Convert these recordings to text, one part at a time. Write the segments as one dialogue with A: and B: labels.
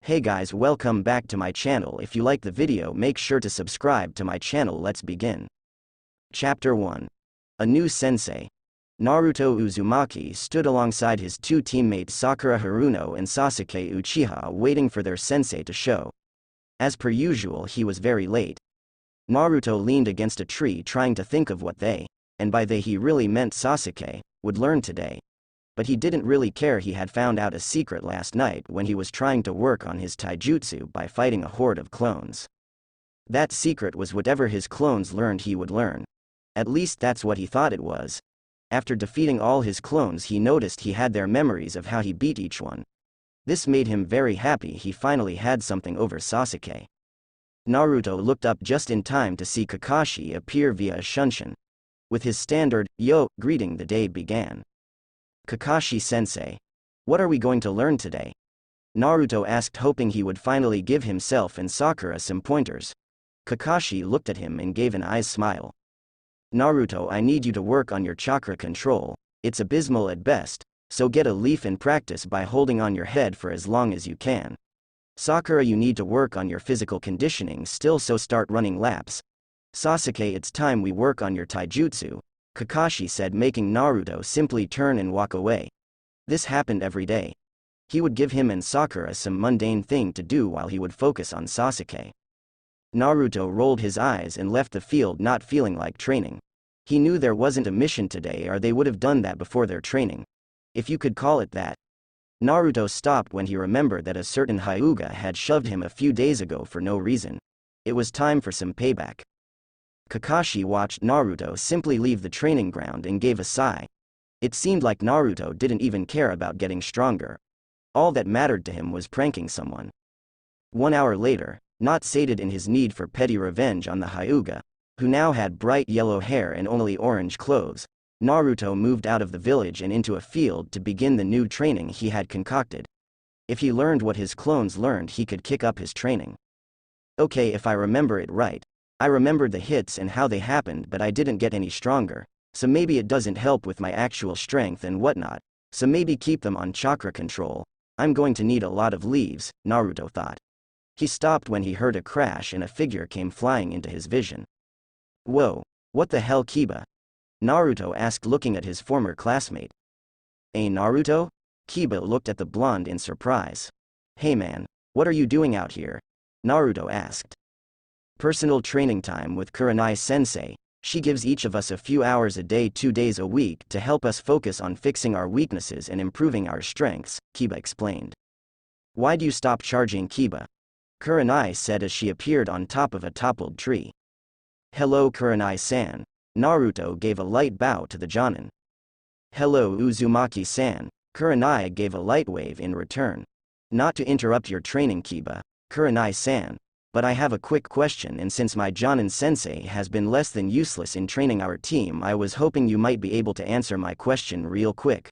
A: Hey guys, welcome back to my channel. If you like the video, make sure to subscribe to my channel. Let's begin. Chapter 1. A new sensei. Naruto Uzumaki stood alongside his two teammates Sakura Haruno and Sasuke Uchiha waiting for their sensei to show. As per usual, he was very late. Naruto leaned against a tree trying to think of what they, and by they he really meant Sasuke, would learn today. But he didn't really care. He had found out a secret last night when he was trying to work on his taijutsu by fighting a horde of clones. That secret was whatever his clones learned he would learn. At least that's what he thought it was. After defeating all his clones, he noticed he had their memories of how he beat each one. This made him very happy. He finally had something over Sasuke. Naruto looked up just in time to see Kakashi appear via a shunshin. With his standard, "Yo" greeting, the day began. "Kakashi-sensei, what are we going to learn today?" Naruto asked, hoping he would finally give himself and Sakura some pointers. Kakashi looked at him and gave an eyes smile. "Naruto, I need you to work on your chakra control. It's abysmal at best, so get a leaf and practice by holding on your head for as long as you can. Sakura, you need to work on your physical conditioning still, so start running laps. Sasuke, it's time we work on your taijutsu," Kakashi said, making Naruto simply turn and walk away. This happened every day. He would give him and Sakura some mundane thing to do while he would focus on Sasuke. Naruto rolled his eyes and left the field, not feeling like training. He knew there wasn't a mission today, or they would have done that before their training. If you could call it that. Naruto stopped when he remembered that a certain Hyuga had shoved him a few days ago for no reason. It was time for some payback. Kakashi watched Naruto simply leave the training ground and gave a sigh. It seemed like Naruto didn't even care about getting stronger. All that mattered to him was pranking someone. 1 hour later, not sated in his need for petty revenge on the Hyuga, who now had bright yellow hair and only orange clothes, Naruto moved out of the village and into a field to begin the new training he had concocted. If he learned what his clones learned, he could kick up his training. Okay, if I remember it right, I remembered the hits and how they happened, but I didn't get any stronger, so maybe it doesn't help with my actual strength and whatnot, so maybe keep them on chakra control. I'm going to need a lot of leaves, Naruto thought. He stopped when he heard a crash and a figure came flying into his vision. Whoa, what the hell, Kiba? Naruto asked, looking at his former classmate. Naruto? Kiba looked at the blonde in surprise. Hey man, what are you doing out here? Naruto asked. Personal training time with Kurenai-sensei. She gives each of us a few hours a day 2 days a week to help us focus on fixing our weaknesses and improving our strengths, Kiba explained. Why do you stop charging, Kiba? Kurenai said as she appeared on top of a toppled tree. Hello Kurenai-san. Naruto gave a light bow to the Jonin. Hello Uzumaki-san. Kurenai gave a light wave in return. Not to interrupt your training, Kiba, Kurenai-san, but I have a quick question, and since my Jonin sensei has been less than useless in training our team, I was hoping you might be able to answer my question real quick.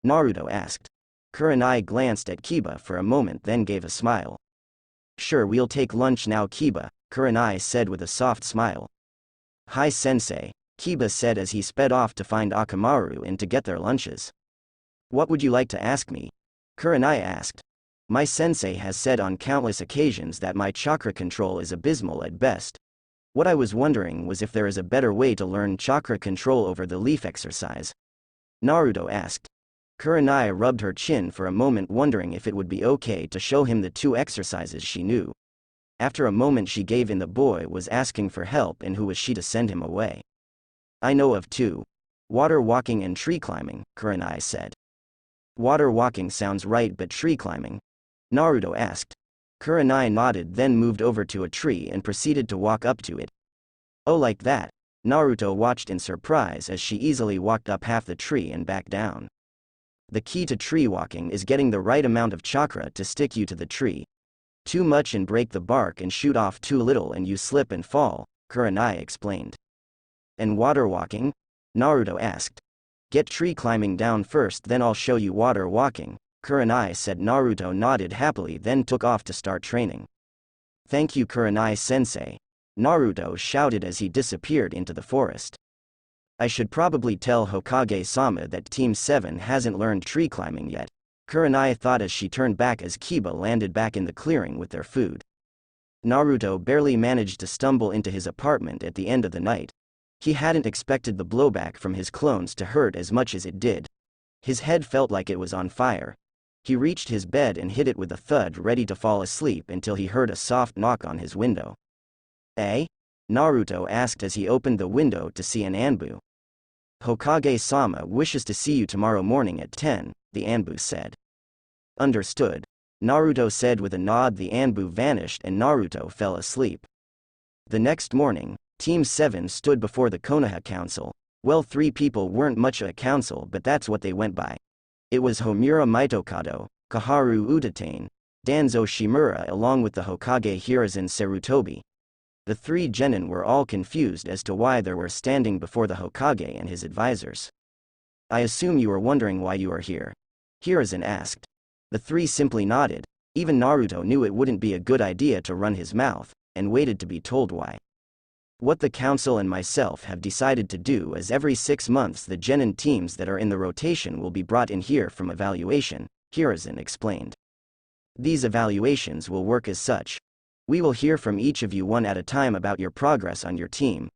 A: Naruto asked. Kurenai glanced at Kiba for a moment, then gave a smile. Sure, we'll take lunch now, Kiba, Kurenai said with a soft smile. Hi sensei, Kiba said as he sped off to find Akamaru and to get their lunches. What would you like to ask me? Kurenai asked. My sensei has said on countless occasions that my chakra control is abysmal at best. What I was wondering was if there is a better way to learn chakra control over the leaf exercise. Naruto asked. Kurenai rubbed her chin for a moment, wondering if it would be okay to show him the 2 exercises she knew. After a moment she gave in. The boy was asking for help, and who was she to send him away? I know of 2. Water walking and tree climbing, Kurenai said. Water walking sounds right, but tree climbing? Naruto asked. Kurenai nodded, then moved over to a tree and proceeded to walk up to it. Oh, like that? Naruto watched in surprise as she easily walked up half the tree and back down. The key to tree walking is getting the right amount of chakra to stick you to the tree. Too much and break the bark, and shoot off too little and you slip and fall, Kurenai explained. And water walking? Naruto asked. Get tree climbing down first, then I'll show you water walking, Kurenai said. Naruto nodded happily, then took off to start training. Thank you, Kurenai-sensei, Naruto shouted as he disappeared into the forest. I should probably tell Hokage-sama that Team 7 hasn't learned tree climbing yet, Kurenai thought as she turned back as Kiba landed back in the clearing with their food. Naruto barely managed to stumble into his apartment at the end of the night. He hadn't expected the blowback from his clones to hurt as much as it did. His head felt like it was on fire. He reached his bed and hit it with a thud, ready to fall asleep until he heard a soft knock on his window. "Eh?" Naruto asked as he opened the window to see an Anbu. "Hokage-sama wishes to see you tomorrow morning at 10, the Anbu said. "Understood," Naruto said with a nod. The Anbu vanished and Naruto fell asleep. The next morning, Team 7 stood before the Konoha Council. Well, 3 people weren't much of a council, but that's what they went by. It was Homura Mitokado, Kaharu Udatane, Danzo Shimura along with the Hokage Hiruzen Sarutobi. The 3 genin were all confused as to why they were standing before the Hokage and his advisors. "I assume you are wondering why you are here?" Hiruzen asked. The 3 simply nodded. Even Naruto knew it wouldn't be a good idea to run his mouth, and waited to be told why. "What the council and myself have decided to do is every 6 months the genin teams that are in the rotation will be brought in here from evaluation," Hiruzen explained. "These evaluations will work as such. We will hear from each of you one at a time about your progress on your team.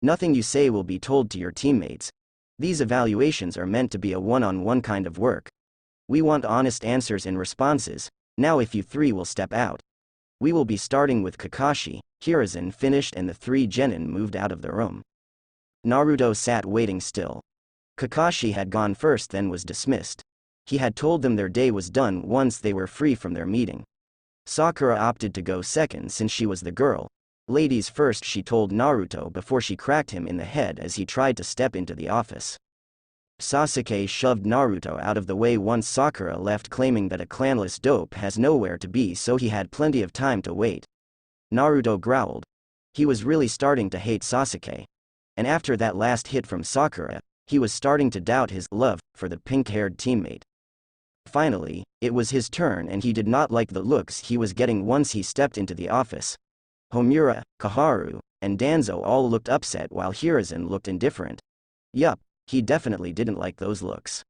A: Nothing you say will be told to your teammates. These evaluations are meant to be a one-on-one kind of work. We want honest answers and responses. Now if you 3 will step out. We will be starting with Kakashi." Hiruzen finished and the 3 genin moved out of the room. Naruto sat waiting still. Kakashi had gone first, then was dismissed. He had told them their day was done once they were free from their meeting. Sakura opted to go second since she was the girl. "Ladies first," she told Naruto before she cracked him in the head as he tried to step into the office. Sasuke shoved Naruto out of the way once Sakura left, claiming that a clanless dope has nowhere to be, so he had plenty of time to wait. Naruto growled. He was really starting to hate Sasuke. And after that last hit from Sakura, he was starting to doubt his love for the pink-haired teammate. Finally, it was his turn and he did not like the looks he was getting once he stepped into the office. Homura, Kaharu, and Danzo all looked upset while Hiruzen looked indifferent. Yup, he definitely didn't like those looks.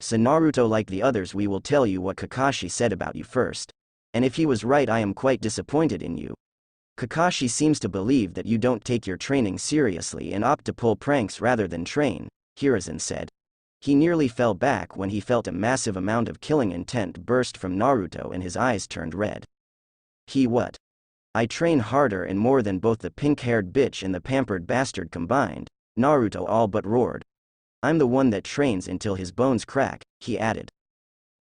A: "So Naruto, like the others, we will tell you what Kakashi said about you first. And if he was right, I am quite disappointed in you. Kakashi seems to believe that you don't take your training seriously and opt to pull pranks rather than train," Hiruzen said. He nearly fell back when he felt a massive amount of killing intent burst from Naruto and his eyes turned red. "He what? I train harder and more than both the pink-haired bitch and the pampered bastard combined," Naruto all but roared. "I'm the one that trains until his bones crack," he added.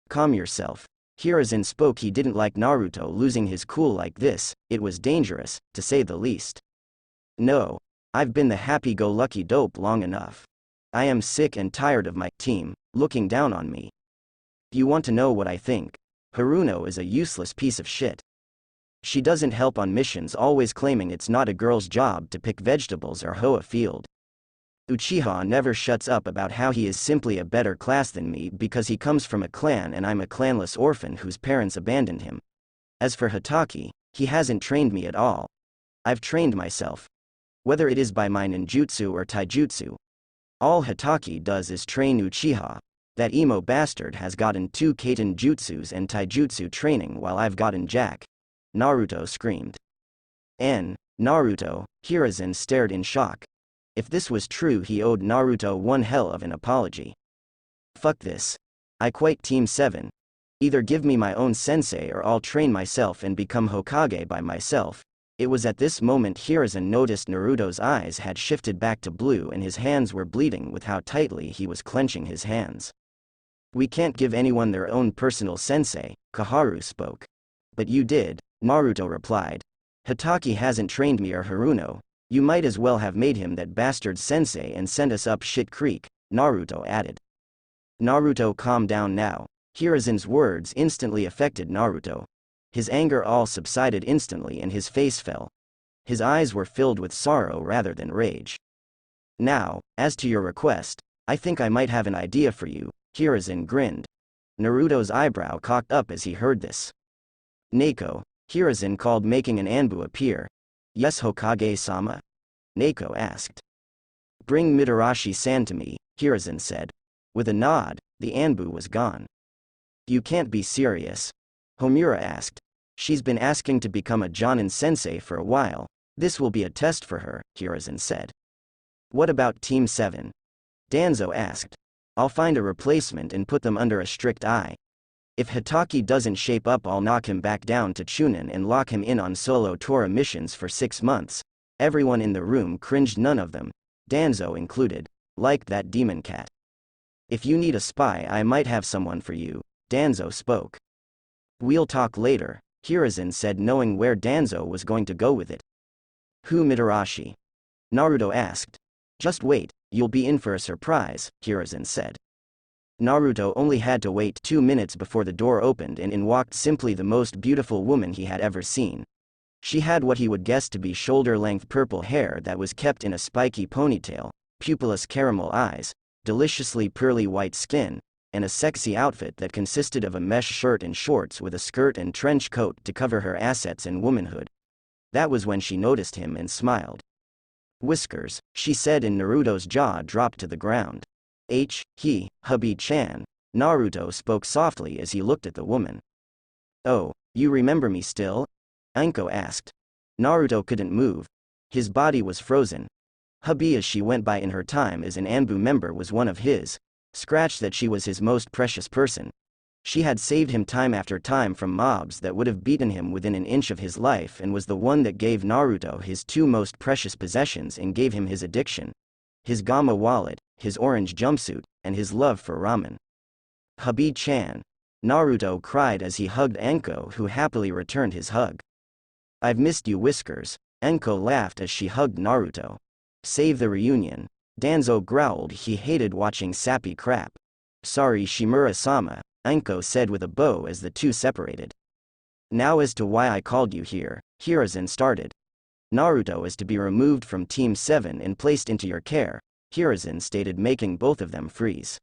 A: "Calm yourself." Hiruzen spoke. He didn't like Naruto losing his cool like this. It was dangerous, to say the least. "No. I've been the happy-go-lucky dope long enough. I am sick and tired of my team looking down on me. You want to know what I think? Haruno is a useless piece of shit. She doesn't help on missions, always claiming it's not a girl's job to pick vegetables or hoe a field. Uchiha never shuts up about how he is simply a better class than me because he comes from a clan and I'm a clanless orphan whose parents abandoned him. As for Hatake, he hasn't trained me at all. I've trained myself. Whether it is by my ninjutsu or taijutsu. All Hatake does is train Uchiha. That emo bastard has gotten 2 Kaiten jutsus and taijutsu training while I've gotten jack," Naruto screamed. Naruto," Hiruzen stared in shock. If this was true, he owed Naruto one hell of an apology. "Fuck this. I quit Team 7. Either give me my own sensei or I'll train myself and become Hokage by myself." It was at this moment Hiruzen noticed Naruto's eyes had shifted back to blue and his hands were bleeding with how tightly he was clenching his hands. "We can't give anyone their own personal sensei," Kaharu spoke. "But you did," Naruto replied. "Hatake hasn't trained me or Haruno. You might as well have made him that bastard sensei and sent us up shit creek," Naruto added. "Naruto, calm down now." Hiruzen's words instantly affected Naruto. His anger all subsided instantly and his face fell. His eyes were filled with sorrow rather than rage. "Now, as to your request, I think I might have an idea for you," Hiruzen grinned. Naruto's eyebrow cocked up as he heard this. "Neko," Hiruzen called, making an Anbu appear. "Yes, Hokage-sama?" Neko asked. "Bring Mitarashi-san to me," Hiruzen said. With a nod, the Anbu was gone. You can't be serious. Homura asked. She's been asking to become a Jonin sensei for a while. This will be a test for her, Hiruzen said. What about Team 7? Danzo asked. I'll find a replacement and put them under a strict eye. If Hitaki doesn't shape up, I'll knock him back down to Chunin and lock him in on solo Tora missions for 6 months. Everyone in the room cringed, none of them, Danzo included, liked that demon cat. If you need a spy, I might have someone for you, Danzo spoke. We'll talk later, Hiruzen said, knowing where Danzo was going to go with it. Who? Mitarashi? Naruto asked. Just wait, you'll be in for a surprise, Hiruzen said. Naruto only had to wait 2 minutes before the door opened and in walked simply the most beautiful woman he had ever seen. She had what he would guess to be shoulder-length purple hair that was kept in a spiky ponytail, pupilless caramel eyes, deliciously pearly white skin, and a sexy outfit that consisted of a mesh shirt and shorts with a skirt and trench coat to cover her assets and womanhood. That was when she noticed him and smiled. Whiskers, she said, and Naruto's jaw dropped to the ground. Hubby-chan, Naruto spoke softly as he looked at the woman. Oh, you remember me still? Anko asked. Naruto couldn't move. His body was frozen. Hubby, as she went by in her time as an Anbu member, was one of his. Scratch that, she was his most precious person. She had saved him time after time from mobs that would have beaten him within an inch of his life, and was the one that gave Naruto his 2 most precious possessions and gave him his addiction. His Gamma wallet, his orange jumpsuit, and his love for ramen. Hubby-chan, Naruto cried as he hugged Anko, who happily returned his hug. I've missed you, Whiskers, Anko laughed as she hugged Naruto. Save the reunion, Danzo growled. He hated watching sappy crap. Sorry, Shimura-sama, Anko said with a bow as the two separated. Now as to why I called you here, Hiruzen started. Naruto is to be removed from Team 7 and placed into your care, Hiruzen stated, making both of them freeze.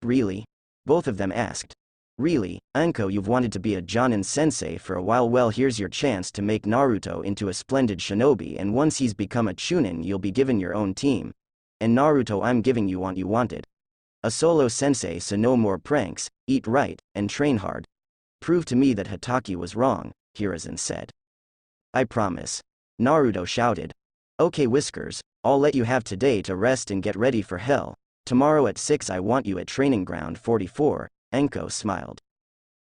A: Really? Both of them asked. Really, Anko, you've wanted to be a Jonin sensei for a while. Well, here's your chance to make Naruto into a splendid shinobi, and once he's become a Chunin you'll be given your own team. And Naruto, I'm giving you what you wanted. A solo sensei, so no more pranks, eat right, and train hard. Prove to me that Hitaki was wrong, Hiruzen said. I promise. Naruto shouted. Okay, Whiskers, I'll let you have today to rest and get ready for hell. Tomorrow at 6 I want you at training ground 44, Anko smiled.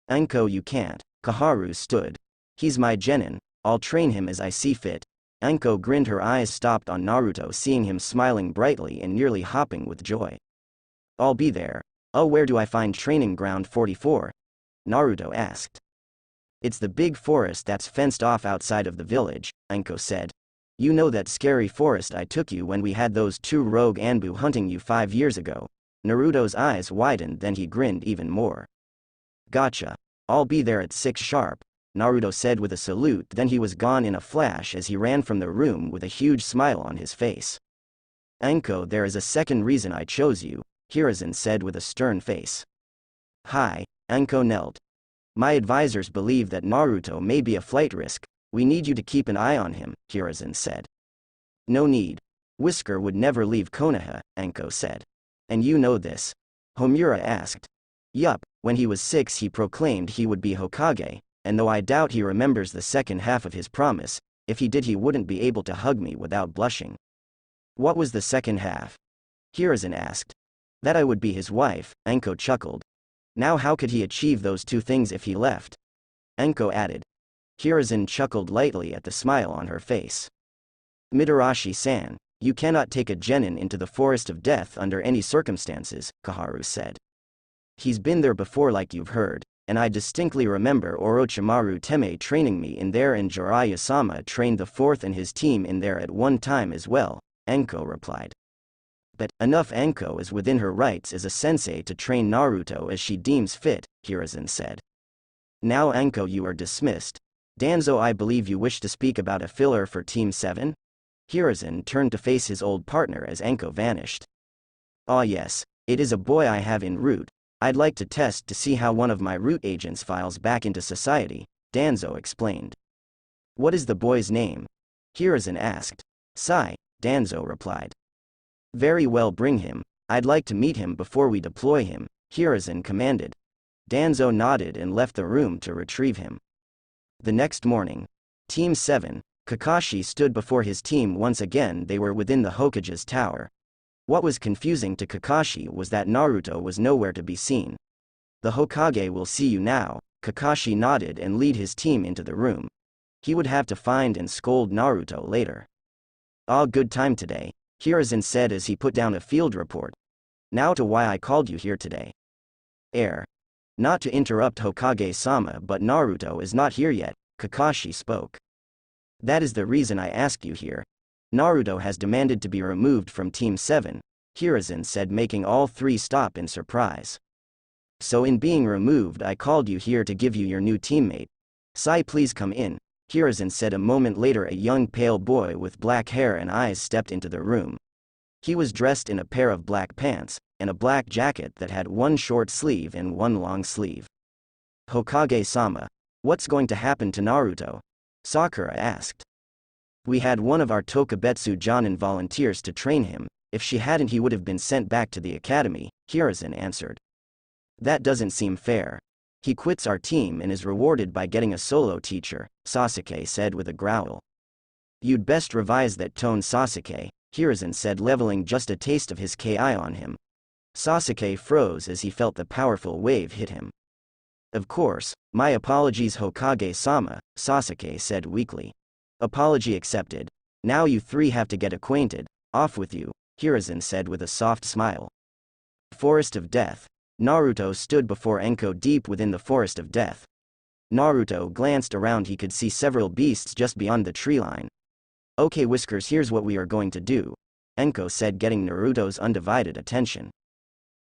A: Anko, you can't, Kaharu stood. He's my genin, I'll train him as I see fit. Anko grinned, her eyes stopped on Naruto, seeing him smiling brightly and nearly hopping with joy. I'll be there. Oh, where do I find training ground 44? Naruto asked. It's the big forest that's fenced off outside of the village, Anko said. You know that scary forest I took you when we had those 2 rogue Anbu hunting you 5 years ago? Naruto's eyes widened, then he grinned even more. Gotcha. I'll be there at 6 sharp, Naruto said with a salute, then he was gone in a flash as he ran from the room with a huge smile on his face. Anko, there is a second reason I chose you, Hiruzen said with a stern face. Hi, Anko knelt. My advisors believe that Naruto may be a flight risk. We need you to keep an eye on him, Hiruzen said. No need. Whisker would never leave Konoha, Anko said. And you know this? Homura asked. Yup, when he was 6 he proclaimed he would be Hokage, and though I doubt he remembers the second half of his promise, if he did he wouldn't be able to hug me without blushing. What was the second half? Hiruzen asked. That I would be his wife, Anko chuckled. Now how could he achieve those 2 things if he left? Anko added. Hiruzen chuckled lightly at the smile on her face. Mitarashi-san, you cannot take a genin into the forest of death under any circumstances, Kaharu said. He's been there before, like you've heard, and I distinctly remember Orochimaru Teme training me in there, and Jiraiya-sama trained the 4th and his team in there at one time as well, Anko replied. But, enough. Anko is within her rights as a sensei to train Naruto as she deems fit, Hiruzen said. Now Anko, you are dismissed. Danzo, I believe you wish to speak about a filler for Team 7? Hiruzen turned to face his old partner as Anko vanished. Ah yes, it is a boy I have en route. I'd like to test to see how one of my root agents files back into society, Danzo explained. What is the boy's name? Hiruzen asked. Sai, Danzo replied. Very well, bring him. I'd like to meet him before we deploy him, Hiruzen commanded. Danzo nodded and left the room to retrieve him. The next morning, Team 7, Kakashi stood before his team once again. They were within the Hokage's tower. What was confusing to Kakashi was that Naruto was nowhere to be seen. The Hokage will see you now. Kakashi nodded and lead his team into the room. He would have to find and scold Naruto later. "Ah, good time today," Hiruzen said as he put down a field report. "Now to why I called you here today." Not to interrupt Hokage-sama, but Naruto is not here yet, Kakashi spoke. "That is the reason I asked you here. Naruto has demanded to be removed from Team 7, Hiruzen said, making all three stop in surprise. "So in being removed I called you here to give you your new teammate. Sai, please come in," Hiruzen said. A moment later a young pale boy with black hair and eyes stepped into the room. He was dressed in a pair of black pants, and a black jacket that had one short sleeve and one long sleeve. "Hokage-sama, what's going to happen to Naruto?" Sakura asked. "We had one of our Tokubetsu Jonin volunteers to train him. If she hadn't he would have been sent back to the academy," Hiruzen answered. "That doesn't seem fair. He quits our team and is rewarded by getting a solo teacher," Sasuke said with a growl. "You'd best revise that tone, Sasuke," Hiruzen said, leveling just a taste of his ki on him. Sasuke froze as he felt the powerful wave hit him. "Of course, my apologies, Hokage-sama," Sasuke said weakly. "Apology accepted. Now you three have to get acquainted. Off with you," Hiruzen said with a soft smile. Forest of Death. Naruto stood before Anko deep within the Forest of Death. Naruto glanced around. He could see several beasts just beyond the tree line. "Okay Whiskers, here's what we are going to do," Anko said, getting Naruto's undivided attention.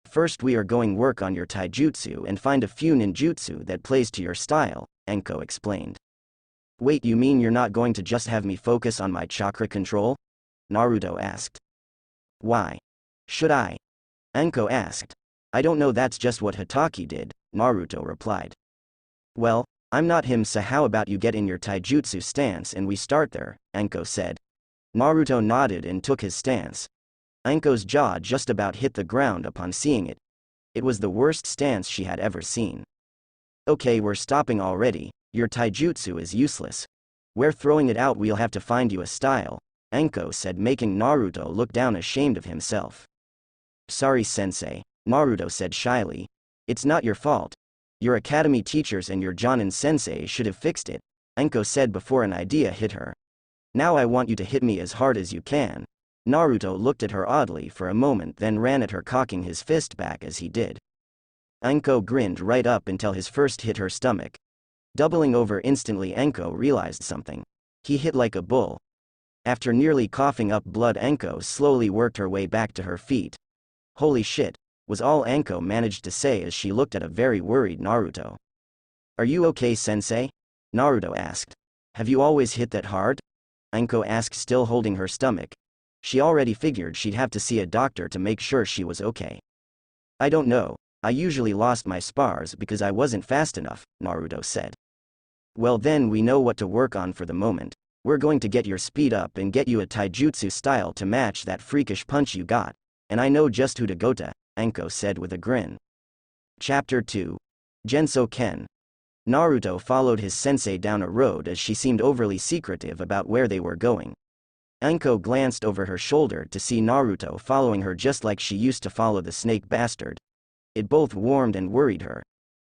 A: "First we are going work on your taijutsu and find a few ninjutsu that plays to your style," Anko explained. "Wait, you mean you're not going to just have me focus on my chakra control?" Naruto asked. "Why should I?" Anko asked. "I don't know, that's just what Hatake did," Naruto replied. "Well, I'm not him, so how about you get in your taijutsu stance and we start there," Anko said. Naruto nodded and took his stance. Anko's jaw just about hit the ground upon seeing it. It was the worst stance she had ever seen. "Okay, we're stopping already. Your taijutsu is useless. We're throwing it out. We'll have to find you a style," Anko said, making Naruto look down ashamed of himself. "Sorry sensei," Naruto said shyly. "It's not your fault. Your academy teachers and your Jonin sensei should have fixed it," Anko said before an idea hit her. "Now I want you to hit me as hard as you can." Naruto looked at her oddly for a moment, then ran at her, cocking his fist back as he did. Anko grinned right up until his first hit her stomach. Doubling over instantly, Anko realized something. He hit like a bull. After nearly coughing up blood, Anko slowly worked her way back to her feet. "Holy shit," was all Anko managed to say as she looked at a very worried Naruto. "Are you okay, sensei?" Naruto asked. "Have you always hit that hard?" Anko asked, still holding her stomach. She already figured she'd have to see a doctor to make sure she was okay. "I don't know, I usually lost my spars because I wasn't fast enough," Naruto said. "Well then we know what to work on for the moment. We're going to get your speed up and get you a taijutsu style to match that freakish punch you got. And I know just who to go to," Anko said with a grin. Chapter 2. Genso Ken. Naruto followed his sensei down a road as she seemed overly secretive about where they were going. Anko glanced over her shoulder to see Naruto following her just like she used to follow the snake bastard. It both warmed and worried her.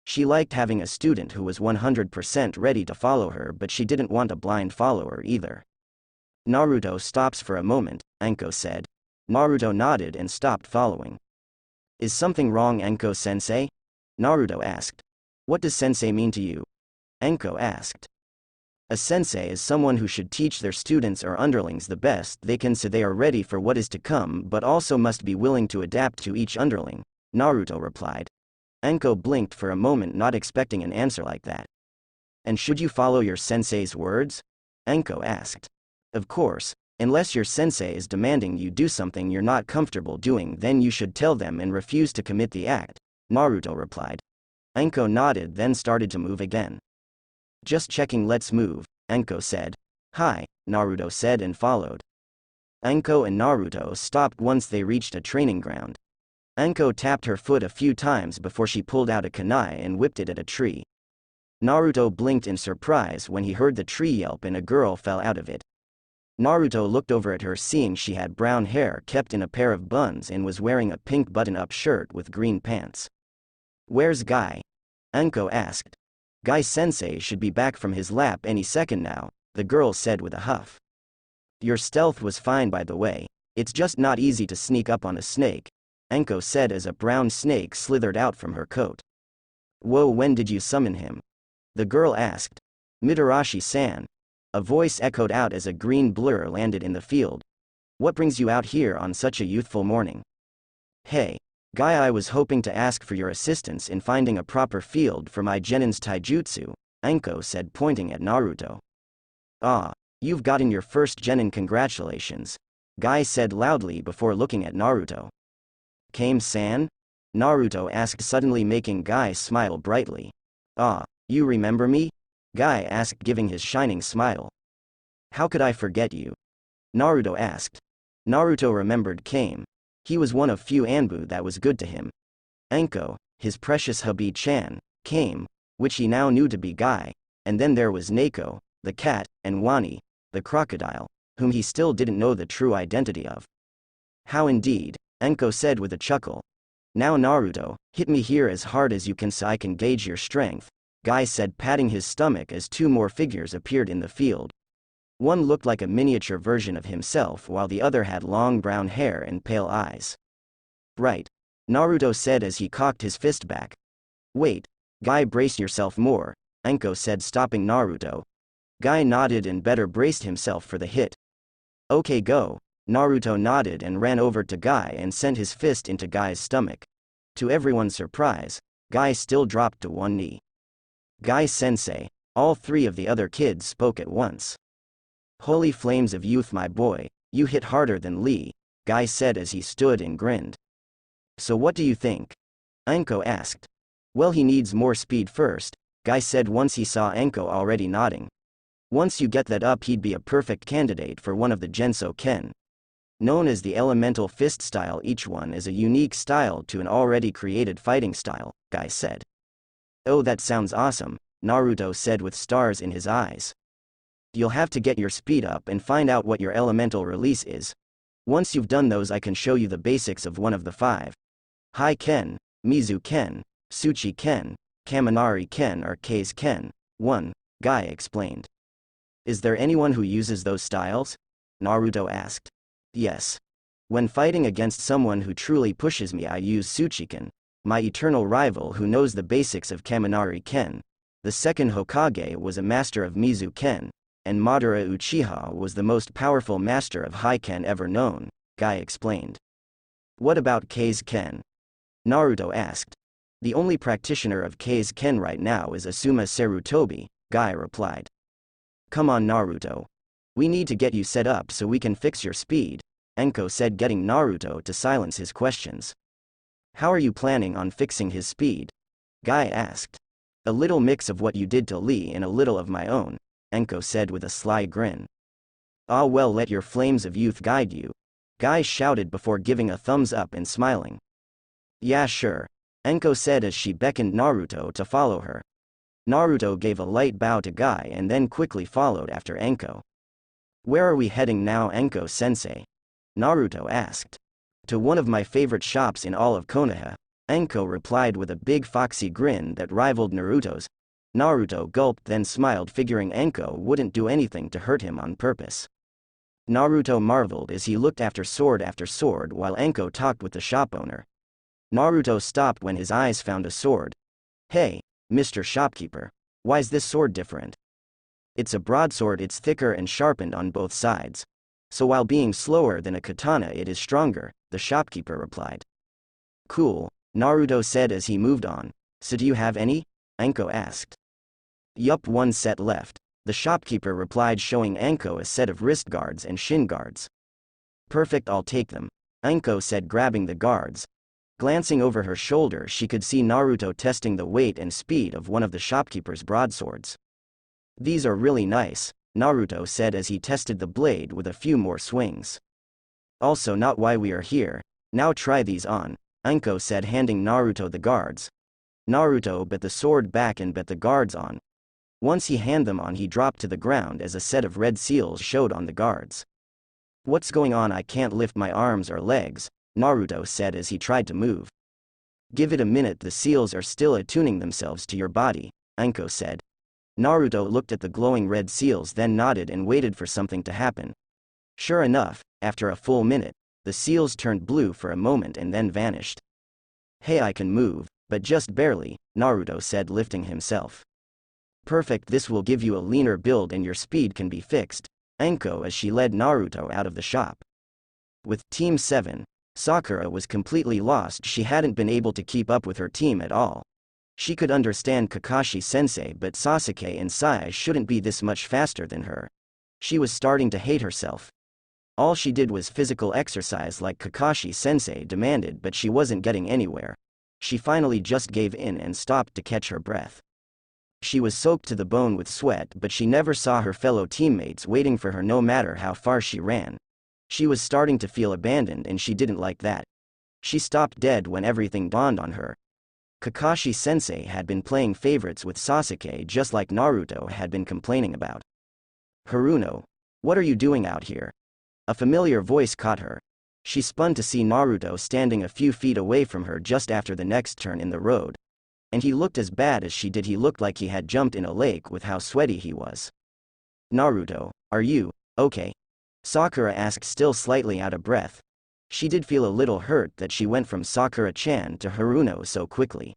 A: She liked having a student who was 100% ready to follow her, but she didn't want a blind follower either. "Naruto stops for a moment," Anko said. Naruto nodded and stopped following. "Is something wrong, Anko-sensei?" Naruto asked. "What does sensei mean to you?" Anko asked. "A sensei is someone who should teach their students or underlings the best they can so they are ready for what is to come, but also must be willing to adapt to each underling," Naruto replied. Anko blinked for a moment, not expecting an answer like that. "And should you follow your sensei's words?" Anko asked. "Of course. Unless your sensei is demanding you do something you're not comfortable doing, then you should tell them and refuse to commit the act," Naruto replied. Anko nodded, then started to move again. "Just checking, let's move," Anko said. "Hi," Naruto said and followed. Anko and Naruto stopped once they reached a training ground. Anko tapped her foot a few times before she pulled out a kunai and whipped it at a tree. Naruto blinked in surprise when he heard the tree yelp and a girl fell out of it. Naruto looked over at her, seeing she had brown hair kept in a pair of buns and was wearing a pink button-up shirt with green pants. "Where's Guy?" Anko asked. "Guy-sensei should be back from his lap any second now," the girl said with a huff. "Your stealth was fine, by the way. It's just not easy to sneak up on a snake," Anko said as a brown snake slithered out from her coat. "Whoa, when did you summon him?" the girl asked. "Mitarashi-san." A voice echoed out as a green blur landed in the field. "What brings you out here on such a youthful morning?" "Hey, Guy, I was hoping to ask for your assistance in finding a proper field for my genin's taijutsu," Anko said, pointing at Naruto. "Ah, you've gotten your first genin, congratulations," Guy said loudly before looking at Naruto. "Kame-san?" Naruto asked, suddenly making Guy smile brightly. "Ah, you remember me?" Guy asked, giving his shining smile. "How could I forget you?" Naruto asked. Naruto remembered Kame. He was one of few Anbu that was good to him. Anko, his precious hubby-chan, Kame, which he now knew to be Guy, and then there was Neko, the cat, and Wani, the crocodile, whom he still didn't know the true identity of. "How indeed," Anko said with a chuckle. "Now Naruto, hit me here as hard as you can so I can gauge your strength," Guy said, patting his stomach as two more figures appeared in the field. One looked like a miniature version of himself while the other had long brown hair and pale eyes. "Right," Naruto said as he cocked his fist back. "Wait, Guy, brace yourself more," Anko said, stopping Naruto. Guy nodded and better braced himself for the hit. "Okay, go." Naruto nodded and ran over to Guy and sent his fist into Guy's stomach. To everyone's surprise, Guy still dropped to one knee. "Guy-sensei," all three of the other kids spoke at once. "Holy flames of youth, my boy, you hit harder than Lee," Guy said as he stood and grinned. "So what do you think?" Anko asked. "Well, he needs more speed first," Guy said once he saw Anko already nodding. "Once you get that up, he'd be a perfect candidate for one of the Genso Ken. Known as the elemental fist style, each one is a unique style to an already created fighting style," Guy said. "Oh, that sounds awesome," Naruto said with stars in his eyes. "You'll have to get your speed up and find out what your elemental release is. Once you've done those, I can show you the basics of one of the 5. Hai Ken, Mizu Ken, Tsuchi Ken, Kaminari Ken, or Kei's Ken. 1, Guy explained. "Is there anyone who uses those styles?" Naruto asked. "Yes. When fighting against someone who truly pushes me, I use Tsuchiken, my eternal rival who knows the basics of Kaminari Ken. The second Hokage was a master of Mizu Ken, and Madara Uchiha was the most powerful master of Haiken ever known," Guy explained. "What about Kei's Ken?" Naruto asked. "The only practitioner of Kei's Ken right now is Asuma Sarutobi," Guy replied. "Come on, Naruto. We need to get you set up so we can fix your speed," Anko said, getting Naruto to silence his questions. "How are you planning on fixing his speed?" Guy asked. "A little mix of what you did to Lee and a little of my own," Anko said with a sly grin. "Ah, well, let your flames of youth guide you," Guy shouted before giving a thumbs up and smiling. "Yeah, sure," Anko said as she beckoned Naruto to follow her. Naruto gave a light bow to Guy and then quickly followed after Anko. "Where are we heading now, Anko-sensei?" Naruto asked. "To one of my favorite shops in all of Konoha," Anko replied with a big foxy grin that rivaled Naruto's. Naruto gulped, then smiled, figuring Anko wouldn't do anything to hurt him on purpose. Naruto marveled as he looked after sword while Anko talked with the shop owner. Naruto stopped when his eyes found a sword. "Hey, Mr. Shopkeeper, why's this sword different?" "It's a broadsword, it's thicker and sharpened on both sides. So while being slower than a katana, it is stronger," the shopkeeper replied. "Cool," Naruto said as he moved on. "So do you have any?" Anko asked. "Yup, one set left," the shopkeeper replied, showing Anko a set of wrist guards and shin guards. "Perfect, I'll take them," Anko said, grabbing the guards. Glancing over her shoulder, she could see Naruto testing the weight and speed of one of the shopkeeper's broadswords. "These are really nice," Naruto said as he tested the blade with a few more swings. "Also not why we are here. Now try these on," Anko said, handing Naruto the guards. Naruto bet the sword back and bet the guards on. Once he handed them on, he dropped to the ground as a set of red seals showed on the guards. What's going on? I can't lift my arms or legs, Naruto said as he tried to move. Give it a minute, the seals are still attuning themselves to your body, Anko said. Naruto looked at the glowing red seals, then nodded and waited for something to happen. Sure enough, after a full minute, the seals turned blue for a moment and then vanished. Hey, I can move, but just barely, Naruto said, lifting himself. Perfect, this will give you a leaner build and your speed can be fixed, Anko as she led Naruto out of the shop. With Team 7, Sakura was completely lost. She hadn't been able to keep up with her team at all. She could understand Kakashi-sensei, but Sasuke and Sai shouldn't be this much faster than her. She was starting to hate herself. All she did was physical exercise like Kakashi-sensei demanded, but she wasn't getting anywhere. She finally just gave in and stopped to catch her breath. She was soaked to the bone with sweat, but she never saw her fellow teammates waiting for her no matter how far she ran. She was starting to feel abandoned and she didn't like that. She stopped dead when everything dawned on her. Kakashi-sensei had been playing favorites with Sasuke just like Naruto had been complaining about. Haruno, what are you doing out here? A familiar voice caught her. She spun to see Naruto standing a few feet away from her just after the next turn in the road. And he looked as bad as she did. He looked like he had jumped in a lake with how sweaty he was. Naruto, are you okay? Sakura asked, still slightly out of breath. She did feel a little hurt that she went from Sakura-chan to Haruno so quickly.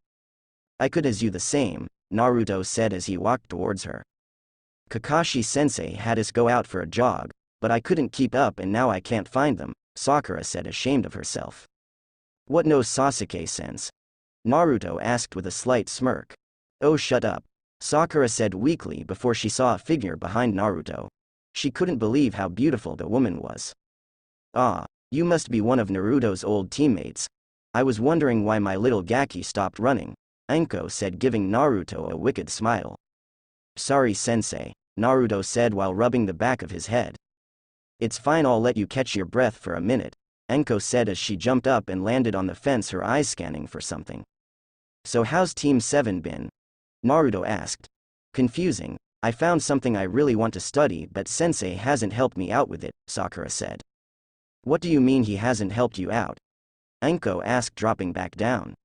A: I could as you the same, Naruto said as he walked towards her. Kakashi-sensei had us go out for a jog, but I couldn't keep up and now I can't find them, Sakura said, ashamed of herself. What knows Sasuke-sense? Naruto asked with a slight smirk. Oh, shut up, Sakura said weakly before she saw a figure behind Naruto. She couldn't believe how beautiful the woman was. Ah, you must be one of Naruto's old teammates. I was wondering why my little Gaki stopped running, Anko said, giving Naruto a wicked smile. Sorry, sensei, Naruto said while rubbing the back of his head. It's fine, I'll let you catch your breath for a minute, Anko said as she jumped up and landed on the fence, her eyes scanning for something. So how's Team 7 been? Naruto asked. Confusing. I found something I really want to study, but sensei hasn't helped me out with it, Sakura said. What do you mean he hasn't helped you out? Anko asked, dropping back down.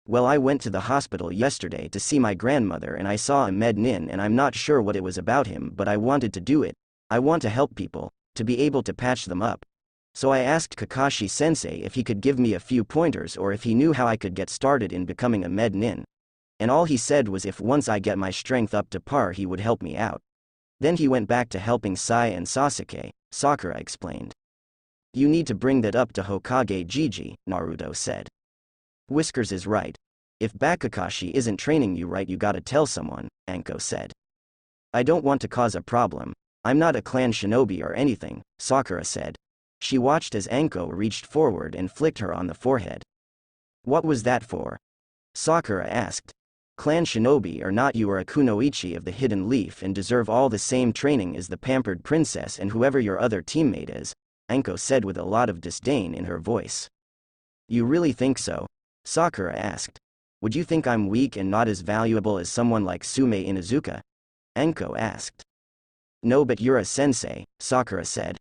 A: Well, I went to the hospital yesterday to see my grandmother and I saw a med nin and I'm not sure what it was about him, but I wanted to do it. I want to help people, to be able to patch them up. So I asked Kakashi-sensei if he could give me a few pointers or if he knew how I could get started in becoming a med nin. And all he said was if once I get my strength up to par he would help me out. Then he went back to helping Sai and Sasuke, Sakura explained. You need to bring that up to Hokage Gigi, Naruto said. Whiskers is right. If Bakakashi isn't training you right, you gotta tell someone, Anko said. I don't want to cause a problem. I'm not a clan shinobi or anything, Sakura said. She watched as Anko reached forward and flicked her on the forehead. What was that for? Sakura asked. Clan shinobi or not, you are a kunoichi of the hidden leaf and deserve all the same training as the pampered princess and whoever your other teammate is, Anko said with a lot of disdain in her voice. You really think so? Sakura asked. Would you think I'm weak and not as valuable as someone like Sume Inuzuka? Anko asked. No, but you're a sensei, Sakura said.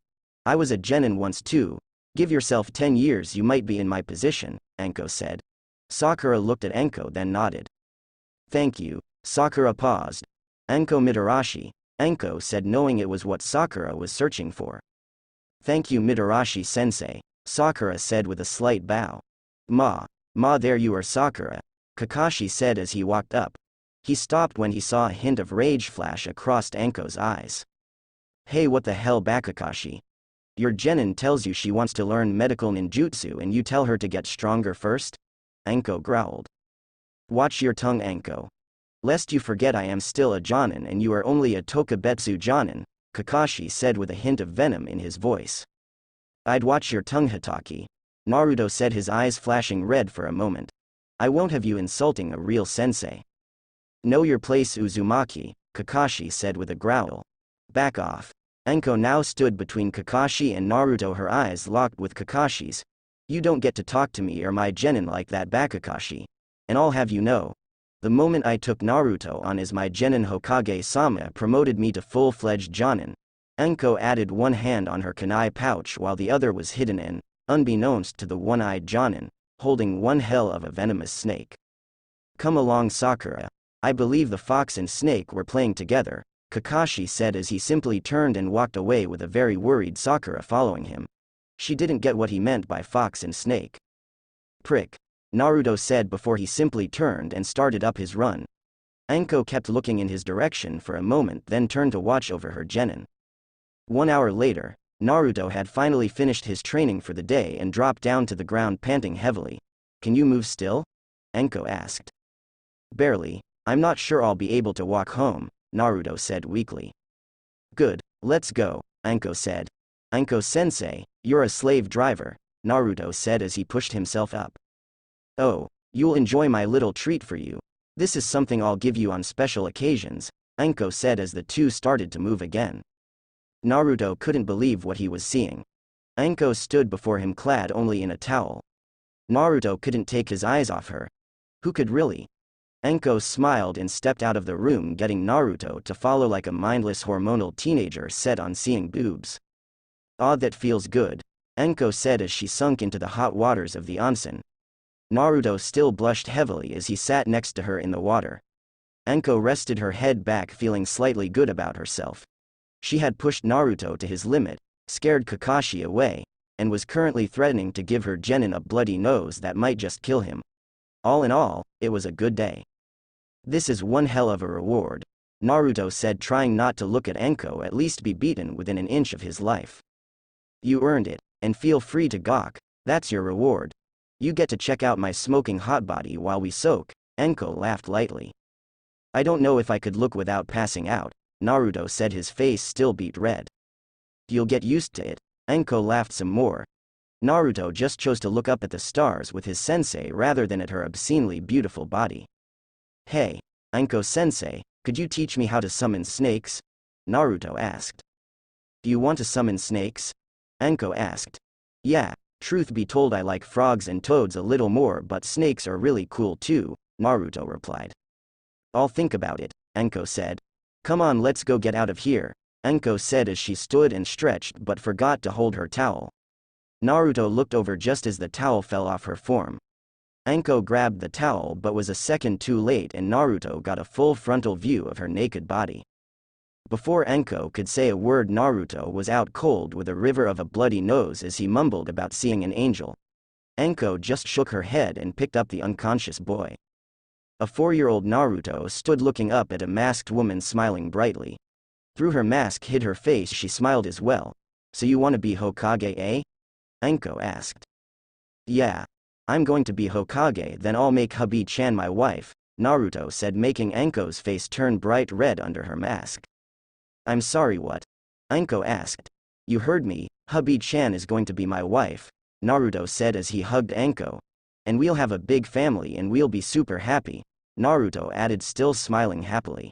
A: I was a genin once too. Give yourself 10 years, you might be in my position, Anko said. Sakura looked at Anko then nodded. Thank you. Sakura paused. Anko Mitarashi, Anko said, knowing it was what Sakura was searching for. Thank you, Mitarashi sensei, Sakura said with a slight bow. Ma, there you are, Sakura, Kakashi said as he walked up. He stopped when he saw a hint of rage flash across Anko's eyes. Hey, what the hell, Bakakashi? Your genin tells you she wants to learn medical ninjutsu and you tell her to get stronger first? Anko growled. Watch your tongue, Anko. Lest you forget I am still a jonin and you are only a tokubetsu jonin, Kakashi said with a hint of venom in his voice. I'd watch your tongue, Hitaki, Naruto said, his eyes flashing red for a moment. I won't have you insulting a real sensei. Know your place, Uzumaki, Kakashi said with a growl. Back off. Anko now stood between Kakashi and Naruto, her eyes locked with Kakashi's. You don't get to talk to me or my genin like that, Bakakashi. And I'll have you know, the moment I took Naruto on as my genin, Hokage-sama promoted me to full-fledged jonin. Anko added one hand on her kunai pouch while the other was hidden in, unbeknownst to the one-eyed jonin, holding one hell of a venomous snake. Come along, Sakura. I believe the fox and snake were playing together, Kakashi said as he simply turned and walked away with a very worried Sakura following him. She didn't get what he meant by fox and snake. Prick, Naruto said before he simply turned and started up his run. Anko kept looking in his direction for a moment, then turned to watch over her genin. 1 hour later, Naruto had finally finished his training for the day and dropped down to the ground panting heavily. Can you move still? Anko asked. Barely. I'm not sure I'll be able to walk home, Naruto said weakly. Good, let's go, Anko said. Anko-sensei, you're a slave driver, Naruto said as he pushed himself up. Oh, you'll enjoy my little treat for you. This is something I'll give you on special occasions, Anko said as the two started to move again. Naruto couldn't believe what he was seeing. Anko stood before him clad only in a towel. Naruto couldn't take his eyes off her. Who could really? Anko smiled and stepped out of the room, getting Naruto to follow like a mindless hormonal teenager set on seeing boobs. Ah, that feels good, Anko said as she sunk into the hot waters of the onsen. Naruto still blushed heavily as he sat next to her in the water. Anko rested her head back, feeling slightly good about herself. She had pushed Naruto to his limit, scared Kakashi away, and was currently threatening to give her genin a bloody nose that might just kill him. All in all, it was a good day. This is one hell of a reward, Naruto said, trying not to look at Anko, at least be beaten within an inch of his life. You earned it, and feel free to gawk, that's your reward. You get to check out my smoking hot body while we soak, Anko laughed lightly. I don't know if I could look without passing out, Naruto said, his face still beet red. You'll get used to it, Anko laughed some more. Naruto just chose to look up at the stars with his sensei rather than at her obscenely beautiful body. Hey, Anko-sensei, could you teach me how to summon snakes? Naruto asked. Do you want to summon snakes? Anko asked. Yeah, truth be told I like frogs and toads a little more, but snakes are really cool too, Naruto replied. I'll think about it, Anko said. Come on, let's go get out of here, Anko said as she stood and stretched but forgot to hold her towel. Naruto looked over just as the towel fell off her form. Anko grabbed the towel but was a second too late and Naruto got a full frontal view of her naked body. Before Anko could say a word, Naruto was out cold with a river of a bloody nose as he mumbled about seeing an angel. Anko just shook her head and picked up the unconscious boy. A 4-year-old Naruto stood looking up at a masked woman smiling brightly. Through her mask hid her face, she smiled as well. So you want to be Hokage, eh? Anko asked. Yeah. I'm going to be Hokage, then I'll make Hubby-chan my wife, Naruto said, making Anko's face turn bright red under her mask. I'm sorry, what? Anko asked. You heard me, Hubby-chan is going to be my wife, Naruto said as he hugged Anko. And we'll have a big family and we'll be super happy, Naruto added, still smiling happily.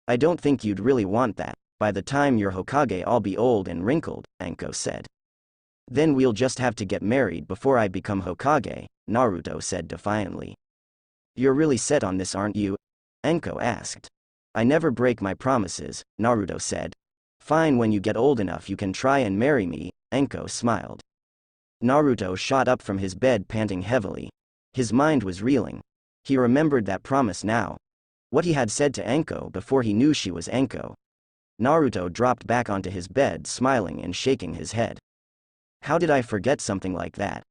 A: I don't think you'd really want that. By the time you're Hokage I'll be old and wrinkled, Anko said. Then we'll just have to get married before I become Hokage, Naruto said defiantly. You're really set on this, aren't you? Anko asked. I never break my promises, Naruto said. Fine, when you get old enough you can try and marry me, Anko smiled. Naruto shot up from his bed panting heavily. His mind was reeling. He remembered that promise now. What he had said to Anko before he knew she was Anko. Naruto dropped back onto his bed smiling and shaking his head. How did I forget something like that?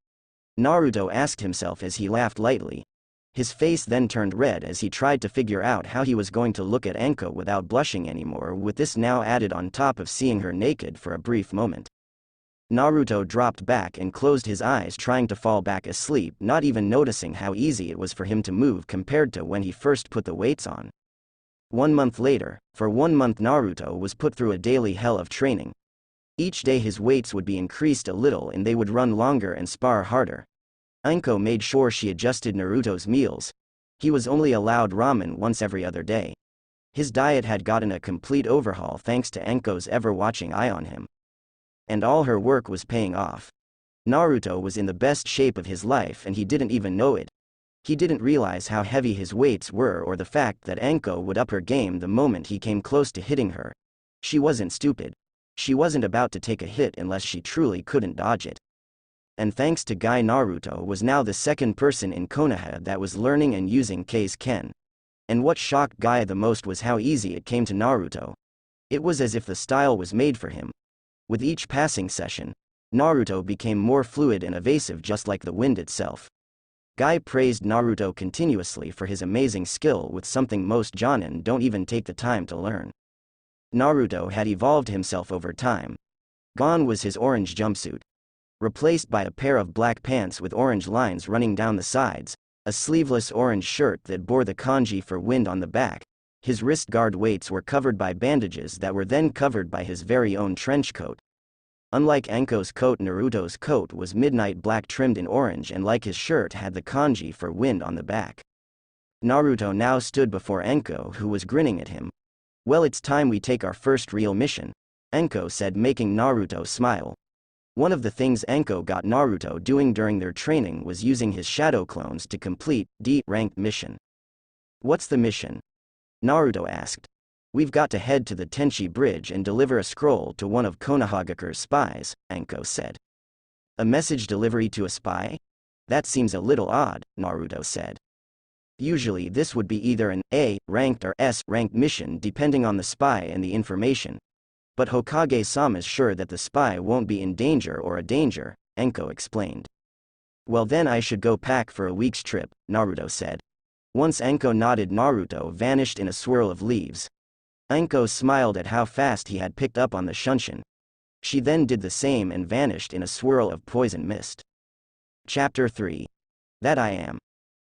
A: Naruto asked himself as he laughed lightly. His face then turned red as he tried to figure out how he was going to look at Anko without blushing anymore, with this now added on top of seeing her naked for a brief moment. Naruto dropped back and closed his eyes, trying to fall back asleep, not even noticing how easy it was for him to move compared to when he first put the weights on. 1 month later, for 1 month Naruto was put through a daily hell of training. Each day his weights would be increased a little and they would run longer and spar harder. Anko made sure she adjusted Naruto's meals. He was only allowed ramen once every other day. His diet had gotten a complete overhaul thanks to Anko's ever-watching eye on him. And all her work was paying off. Naruto was in the best shape of his life and he didn't even know it. He didn't realize how heavy his weights were or the fact that Anko would up her game the moment he came close to hitting her. She wasn't stupid. She wasn't about to take a hit unless she truly couldn't dodge it. And thanks to Guy, Naruto was now the second person in Konoha that was learning and using Kei's Ken. And what shocked Guy the most was how easy it came to Naruto. It was as if the style was made for him. With each passing session, Naruto became more fluid and evasive just like the wind itself. Guy praised Naruto continuously for his amazing skill with something most jonin don't even take the time to learn. Naruto had evolved himself over time. Gone was his orange jumpsuit. Replaced by a pair of black pants with orange lines running down the sides, a sleeveless orange shirt that bore the kanji for wind on the back. His wrist guard weights were covered by bandages that were then covered by his very own trench coat. Unlike Anko's coat, Naruto's coat was midnight black trimmed in orange and like his shirt had the kanji for wind on the back. Naruto now stood before Anko who was grinning at him. "Well, it's time we take our first real mission," Anko said, making Naruto smile. One of the things Anko got Naruto doing during their training was using his shadow clones to complete D-ranked mission. "What's the mission?" Naruto asked. "We've got to head to the Tenchi Bridge and deliver a scroll to one of Konohagakure's spies," Anko said. "A message delivery to a spy? That seems a little odd," Naruto said. "Usually this would be either an A-ranked or S-ranked mission depending on the spy and the information. But Hokage-sama's sure that the spy won't be in danger or a danger," Anko explained. "Well, then I should go pack for a week's trip," Naruto said. Once Anko nodded, Naruto vanished in a swirl of leaves. Anko smiled at how fast he had picked up on the Shunshin. She then did the same and vanished in a swirl of poison mist. Chapter 3. That I Am.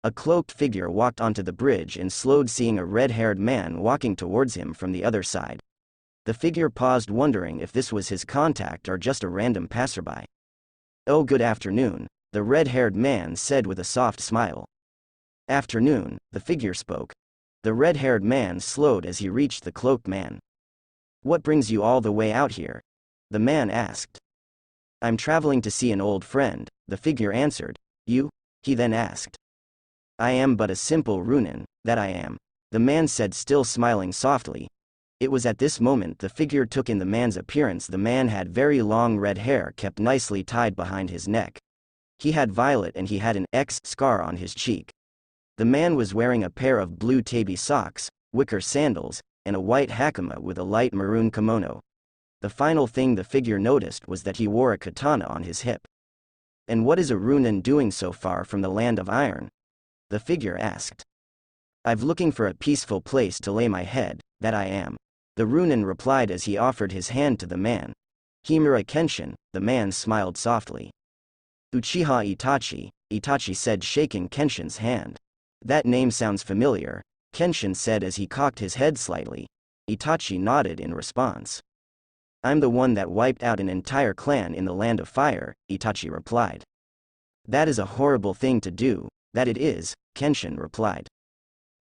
A: A cloaked figure walked onto the bridge and slowed, seeing a red-haired man walking towards him from the other side. The figure paused, wondering if this was his contact or just a random passerby. "Oh, good afternoon," the red-haired man said with a soft smile. "Afternoon," the figure spoke. The red-haired man slowed as he reached the cloaked man. "What brings you all the way out here?" the man asked. "I'm traveling to see an old friend," the figure answered. "You?" he then asked. "I am but a simple Runin, that I am," the man said, still smiling softly. It was at this moment the figure took in the man's appearance. The man had very long red hair kept nicely tied behind his neck. He had violet and he had an X scar on his cheek. The man was wearing a pair of blue tabi socks, wicker sandals, and a white hakama with a light maroon kimono. The final thing the figure noticed was that he wore a katana on his hip. "And what is a Runin doing so far from the land of iron?" the figure asked. "I've looking for a peaceful place to lay my head, that I am," the Runin replied as he offered his hand to the man. "Himura Kenshin," the man smiled softly. "Uchiha Itachi," Itachi said, shaking Kenshin's hand. "That name sounds familiar," Kenshin said as he cocked his head slightly. Itachi nodded in response. "I'm the one that wiped out an entire clan in the Land of Fire," Itachi replied. "That is a horrible thing to do." "That it is," Kenshin replied.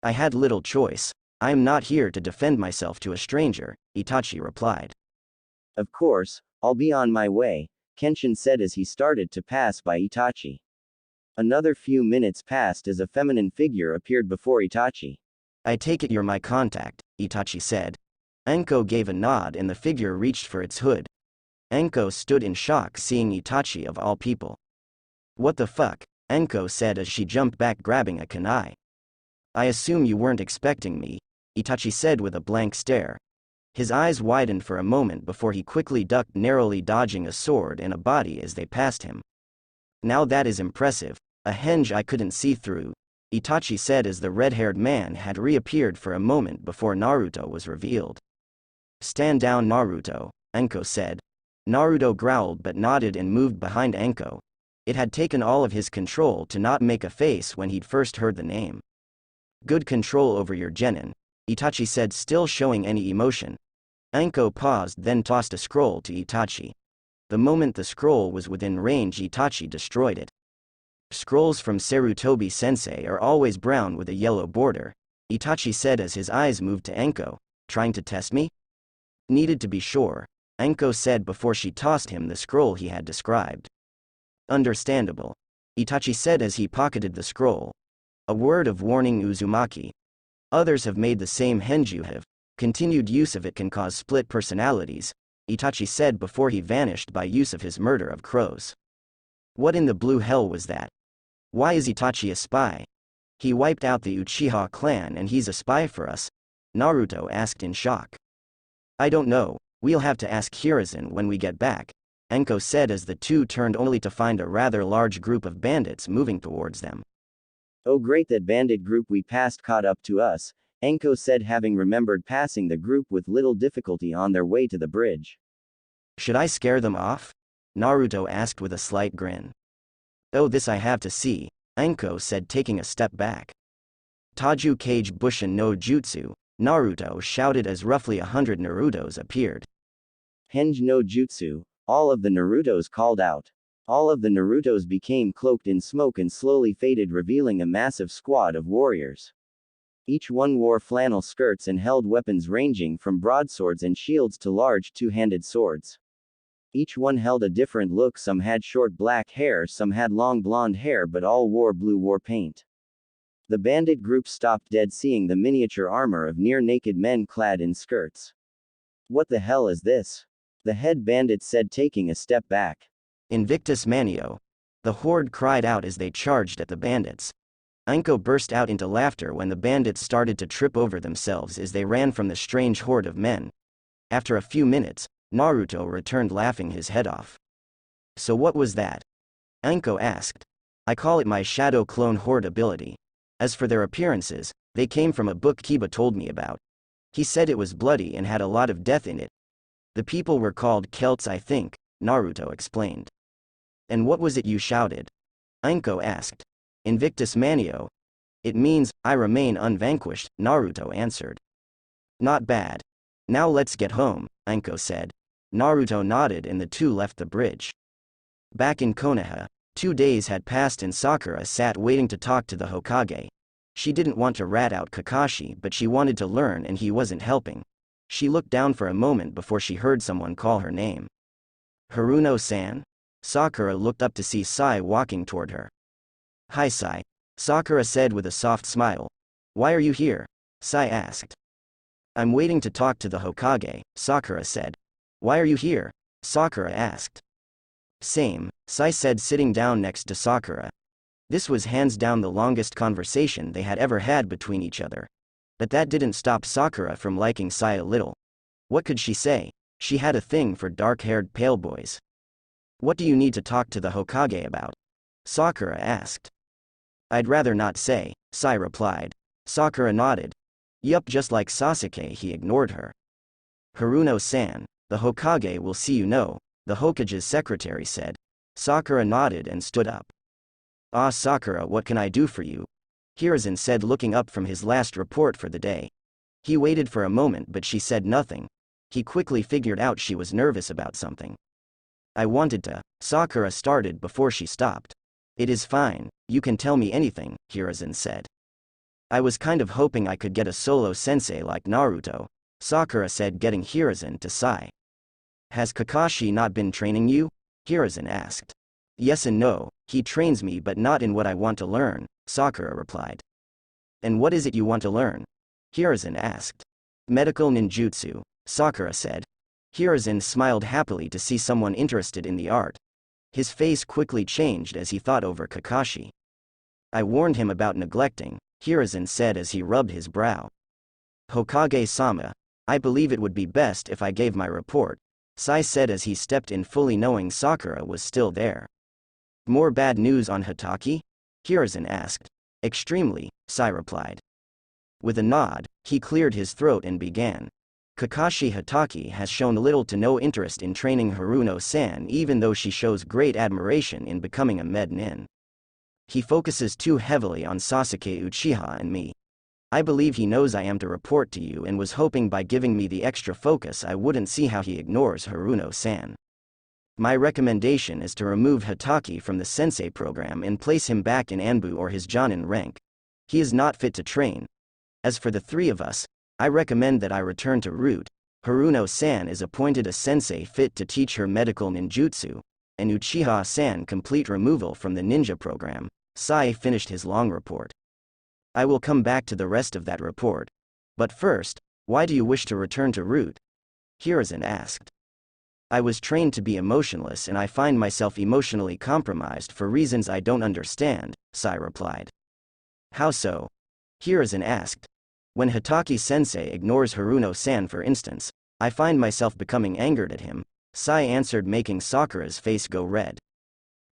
A: "I had little choice. I am not here to defend myself to a stranger," Itachi replied. "Of course, I'll be on my way," Kenshin said as he started to pass by Itachi. Another few minutes passed as a feminine figure appeared before Itachi. "I take it you're my contact," Itachi said. Anko gave a nod and the figure reached for its hood. Anko stood in shock seeing Itachi of all people. "What the fuck?" Anko said as she jumped back grabbing a kunai. "I assume you weren't expecting me," Itachi said with a blank stare. His eyes widened for a moment before he quickly ducked, narrowly dodging a sword and a body as they passed him. "Now that is impressive. A henge I couldn't see through," Itachi said as the red-haired man had reappeared for a moment before Naruto was revealed. "Stand down, Naruto," Anko said. Naruto growled but nodded and moved behind Anko. It had taken all of his control to not make a face when he'd first heard the name. "Good control over your genin," Itachi said, still showing any emotion. Anko paused, then tossed a scroll to Itachi. The moment the scroll was within range, Itachi destroyed it. "Scrolls from Sarutobi Sensei are always brown with a yellow border," Itachi said as his eyes moved to Anko. "Trying to test me?" "Needed to be sure," Anko said before she tossed him the scroll he had described. Understandable, Itachi said as he pocketed the scroll. A word of warning, Uzumaki. Others have made the same. Henju have. Continued use of it can cause split personalities, Itachi said before he vanished by use of his murder of crows. What in the blue hell was that? Why is Itachi a spy? He wiped out the Uchiha clan and he's a spy for us? Naruto asked in shock. I don't know, we'll have to ask Hiruzen when we get back, Anko said as the two turned only to find a rather large group of bandits moving towards them.
B: Oh great, that bandit group we passed caught up to us, Anko said having remembered passing the group with little difficulty on their way to the bridge.
A: Should I scare them off? Naruto asked with a slight grin. Oh, this I have to see, Anko said taking a step back. Taju Kage Bushin no Jutsu, Naruto shouted as roughly 100 Narutos appeared.
B: Henge no Jutsu, all of the Narutos called out. All of the Narutos became cloaked in smoke and slowly faded, revealing a massive squad of warriors. Each one wore flannel skirts and held weapons ranging from broadswords and shields to large two-handed swords. Each one held a different look. Some had short black hair, some had long blonde hair, but all wore blue war paint. The bandit group stopped dead seeing the miniature armor of near-naked men clad in skirts. What the hell is this? The head bandit said taking a step back.
A: Invictus Manio. The horde cried out as they charged at the bandits. Anko burst out into laughter when the bandits started to trip over themselves as they ran from the strange horde of men. After a few minutes, Naruto returned laughing his head off. So what was that? Anko asked. I call it my shadow clone horde ability. As for their appearances, they came from a book Kiba told me about. He said it was bloody and had a lot of death in it. The people were called Celts, I think, Naruto explained. And what was it you shouted? Anko asked. Invictus Manio. It means, I remain unvanquished, Naruto answered. Not bad. Now let's get home, Anko said. Naruto nodded and the two left the bridge. Back in Konoha, 2 days had passed and Sakura sat waiting to talk to the Hokage. She didn't want to rat out Kakashi, but she wanted to learn and he wasn't helping. She looked down for a moment before she heard someone call her name. Haruno-san? Sakura looked up to see Sai walking toward her. Hi Sai, Sakura said with a soft smile. Why are you here? Sai asked. I'm waiting to talk to the Hokage, Sakura said. Why are you here? Sakura asked. Same, Sai said sitting down next to Sakura. This was hands down the longest conversation they had ever had between each other. But that didn't stop Sakura from liking Sai a little. What could she say? She had a thing for dark-haired pale boys. What do you need to talk to the Hokage about? Sakura asked. I'd rather not say, Sai replied. Sakura nodded. Yup, just like Sasuke, he ignored her. Haruno-san, the Hokage will see you know, the Hokage's secretary said. Sakura nodded and stood up. Ah Sakura, what can I do for you? Hiruzen said looking up from his last report for the day. He waited for a moment but she said nothing. He quickly figured out she was nervous about something. I wanted to, Sakura started before she stopped. It is fine, you can tell me anything, Hiruzen said. I was kind of hoping I could get a solo sensei like Naruto, Sakura said getting Hiruzen to sigh. Has Kakashi not been training you? Hiruzen asked. Yes and no, he trains me but not in what I want to learn, Sakura replied. And what is it you want to learn? Hiruzen asked. Medical ninjutsu, Sakura said. Hiruzen smiled happily to see someone interested in the art. His face quickly changed as he thought over Kakashi. I warned him about neglecting, Hiruzen said as he rubbed his brow. Hokage-sama, I believe it would be best if I gave my report, Sai said as he stepped in fully knowing Sakura was still there. More bad news on Hitaki? Hiruzen asked. Extremely, Sai replied. With a nod, he cleared his throat and began. Kakashi Hitaki has shown little to no interest in training Haruno-san even though she shows great admiration in becoming a med nin. He focuses too heavily on Sasuke Uchiha and me. I believe he knows I am to report to you and was hoping by giving me the extra focus I wouldn't see how he ignores Haruno-san. My recommendation is to remove Hitaki from the sensei program and place him back in Anbu or his Jonin rank. He is not fit to train. As for the three of us, I recommend that I return to Root. Haruno-san is appointed a sensei fit to teach her medical ninjutsu, and Uchiha-san complete removal from the ninja program. Sai finished his long report. I will come back to the rest of that report. But first, why do you wish to return to Root? Hiruzen asked. I was trained to be emotionless and I find myself emotionally compromised for reasons I don't understand, Sai replied. How so? Hiruzen asked. When Hitaki-sensei ignores Haruno-san for instance, I find myself becoming angered at him, Sai answered, making Sakura's face go red.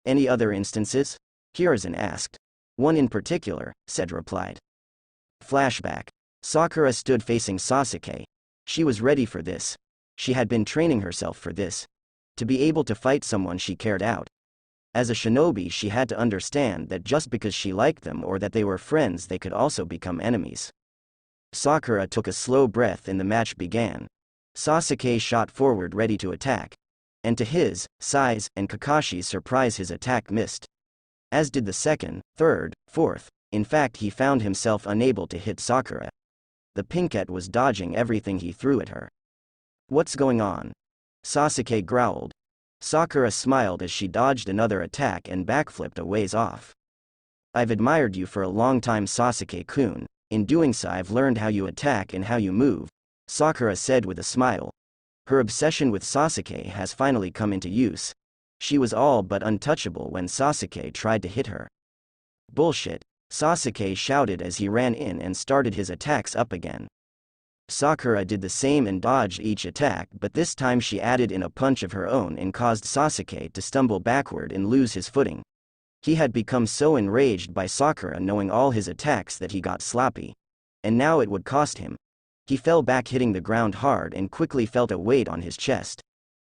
A: Any other instances? Hiruzen asked. One in particular, said replied. Flashback. Sakura stood facing Sasuke. She was ready for this. She had been training herself for this. To be able to fight someone she cared out. As a shinobi, she had to understand that just because she liked them or that they were friends, they could also become enemies. Sakura took a slow breath and the match began. Sasuke shot forward ready to attack. And to his, Sai's, and Kakashi's surprise, his attack missed. As did the second, third, fourth. In fact, he found himself unable to hit Sakura. The pinkette was dodging everything he threw at her. What's going on? Sasuke growled. Sakura smiled as she dodged another attack and backflipped a ways off. I've admired you for a long time, Sasuke-kun. In doing so I've learned how you attack and how you move, Sakura said with a smile. Her obsession with Sasuke has finally come into use. She was all but untouchable when Sasuke tried to hit her. Bullshit, Sasuke shouted as he ran in and started his attacks up again. Sakura did the same and dodged each attack, but this time she added in a punch of her own and caused Sasuke to stumble backward and lose his footing. He had become so enraged by Sakura knowing all his attacks that he got sloppy. And now it would cost him. He fell back, hitting the ground hard, and quickly felt a weight on his chest.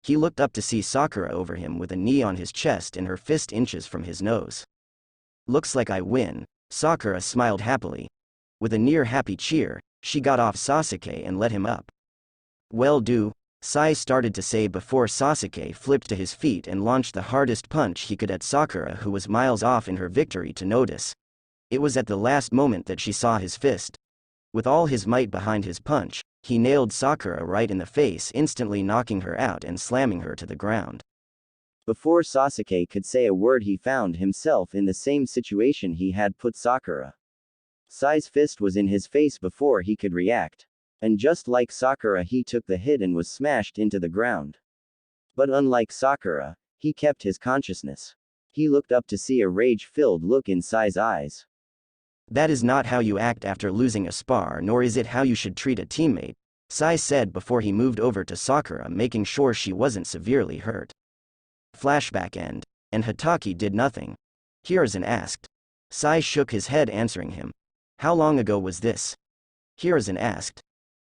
A: He looked up to see Sakura over him with a knee on his chest and her fist inches from his nose. Looks like I win, Sakura smiled happily. With a near happy cheer, she got off Sasuke and let him up. Well do, Sai started to say before Sasuke flipped to his feet and launched the hardest punch he could at Sakura, who was miles off in her victory to notice. It was at the last moment that she saw his fist. With all his might behind his punch, he nailed Sakura right in the face, instantly knocking her out and slamming her to the ground.
B: Before Sasuke could say a word, he found himself in the same situation he had put Sakura. Sai's fist was in his face before he could react. And just like Sakura, he took the hit and was smashed into the ground. But unlike Sakura, he kept his consciousness. He looked up to see a rage-filled look in Sai's eyes.
A: That is not how you act after losing a spar, nor is it how you should treat a teammate, Sai said before he moved over to Sakura, making sure she wasn't severely hurt. Flashback end. And Hitaki did nothing? Hiruzen asked. Sai shook his head, answering him. How long ago was this? Hiruzen asked.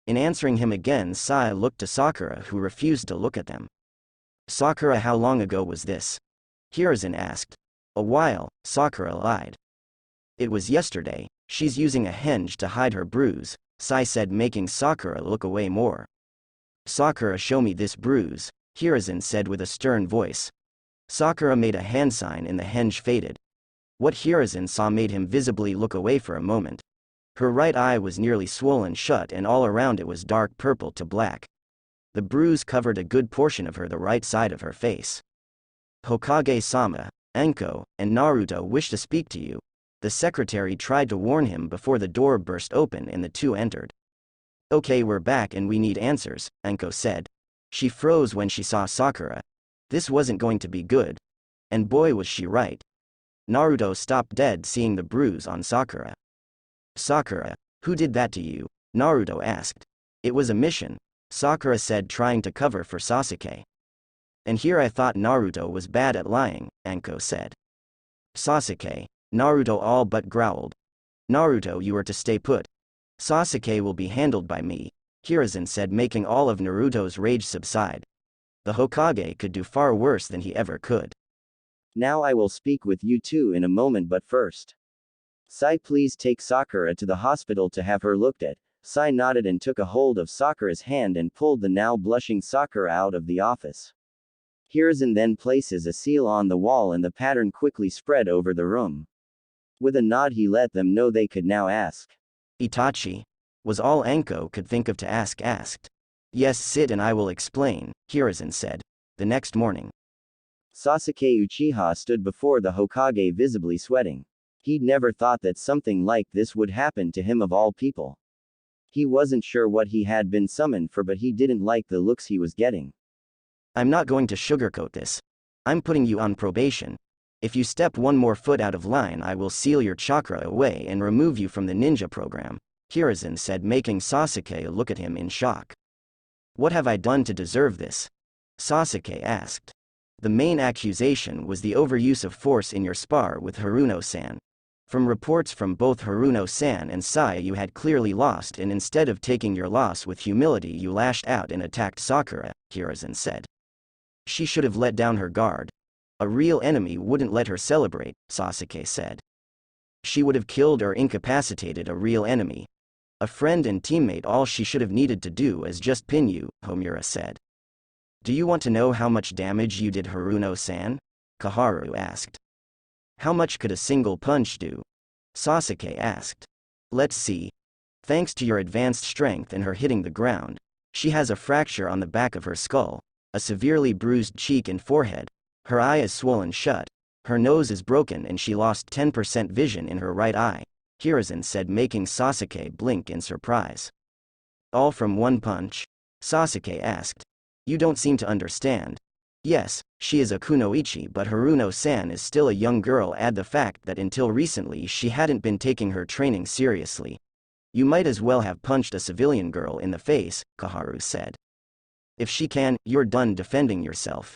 A: In answering him again, Sai looked to Sakura, who refused to look at them. Sakura, how long ago was this? Hiruzen asked. A while, Sakura lied. It was yesterday. She's using a henge to hide her bruise, Sai said, making Sakura look away more. Sakura, show me this bruise, Hiruzen said with a stern voice. Sakura made a hand sign and the henge faded. What Hiruzen saw made him visibly look away for a moment. Her right eye was nearly swollen shut and all around it was dark purple to black. The bruise covered a good portion of the right side of her face. Hokage-sama, Anko, and Naruto wish to speak to you. The secretary tried to warn him before the door burst open and the two entered. Okay, we're back and we need answers, Anko said. She froze when she saw Sakura. This wasn't going to be good. And boy was she right. Naruto stopped dead seeing the bruise on Sakura. Sakura, who did that to you? Naruto asked. It was a mission, Sakura said, trying to cover for Sasuke. And here I thought Naruto was bad at lying, Anko said. Sasuke, Naruto all but growled. Naruto, you are to stay put. Sasuke will be handled by me, Hiruzen said, making all of Naruto's rage subside. The Hokage could do far worse than he ever could.
B: Now I will speak with you two in a moment, but first. Sai, please take Sakura to the hospital to have her looked at. Sai nodded and took a hold of Sakura's hand and pulled the now blushing Sakura out of the office. Hiruzen then places a seal on the wall and the pattern quickly spread over the room. With a nod he let them know they could now ask.
A: Itachi? Was all Anko could think of to ask asked. Yes, sit and I will explain, Hiruzen said. The next morning.
B: Sasuke Uchiha stood before the Hokage visibly sweating. He'd never thought that something like this would happen to him of all people. He wasn't sure what he had been summoned for, but he didn't like the looks he was getting.
A: I'm not going to sugarcoat this. I'm putting you on probation. If you step one more foot out of line, I will seal your chakra away and remove you from the ninja program, Hiruzen said, making Sasuke look at him in shock. What have I done to deserve this? Sasuke asked. The main accusation was the overuse of force in your spar with Haruno-san. From reports from both Haruno-san and Sai, you had clearly lost, and instead of taking your loss with humility, you lashed out and attacked Sakura, Hiruzen said. She should have let down her guard. A real enemy wouldn't let her celebrate, Sasuke said. She would have killed or incapacitated a real enemy. A friend and teammate, all she should have needed to do is just pin you, Homura said. Do you want to know how much damage you did, Haruno-san? Kaharu asked. How much could a single punch do? Sasuke asked. Let's see. Thanks to your advanced strength and her hitting the ground, she has a fracture on the back of her skull, a severely bruised cheek and forehead, her eye is swollen shut, her nose is broken, and she lost 10% vision in her right eye, Hiruzen said, making Sasuke blink in surprise. All from one punch? Sasuke asked. You don't seem to understand. Yes, she is a kunoichi, but Haruno-san is still a young girl. Add the fact that until recently she hadn't been taking her training seriously. You might as well have punched a civilian girl in the face, Kaharu said. If she can, you're done defending yourself.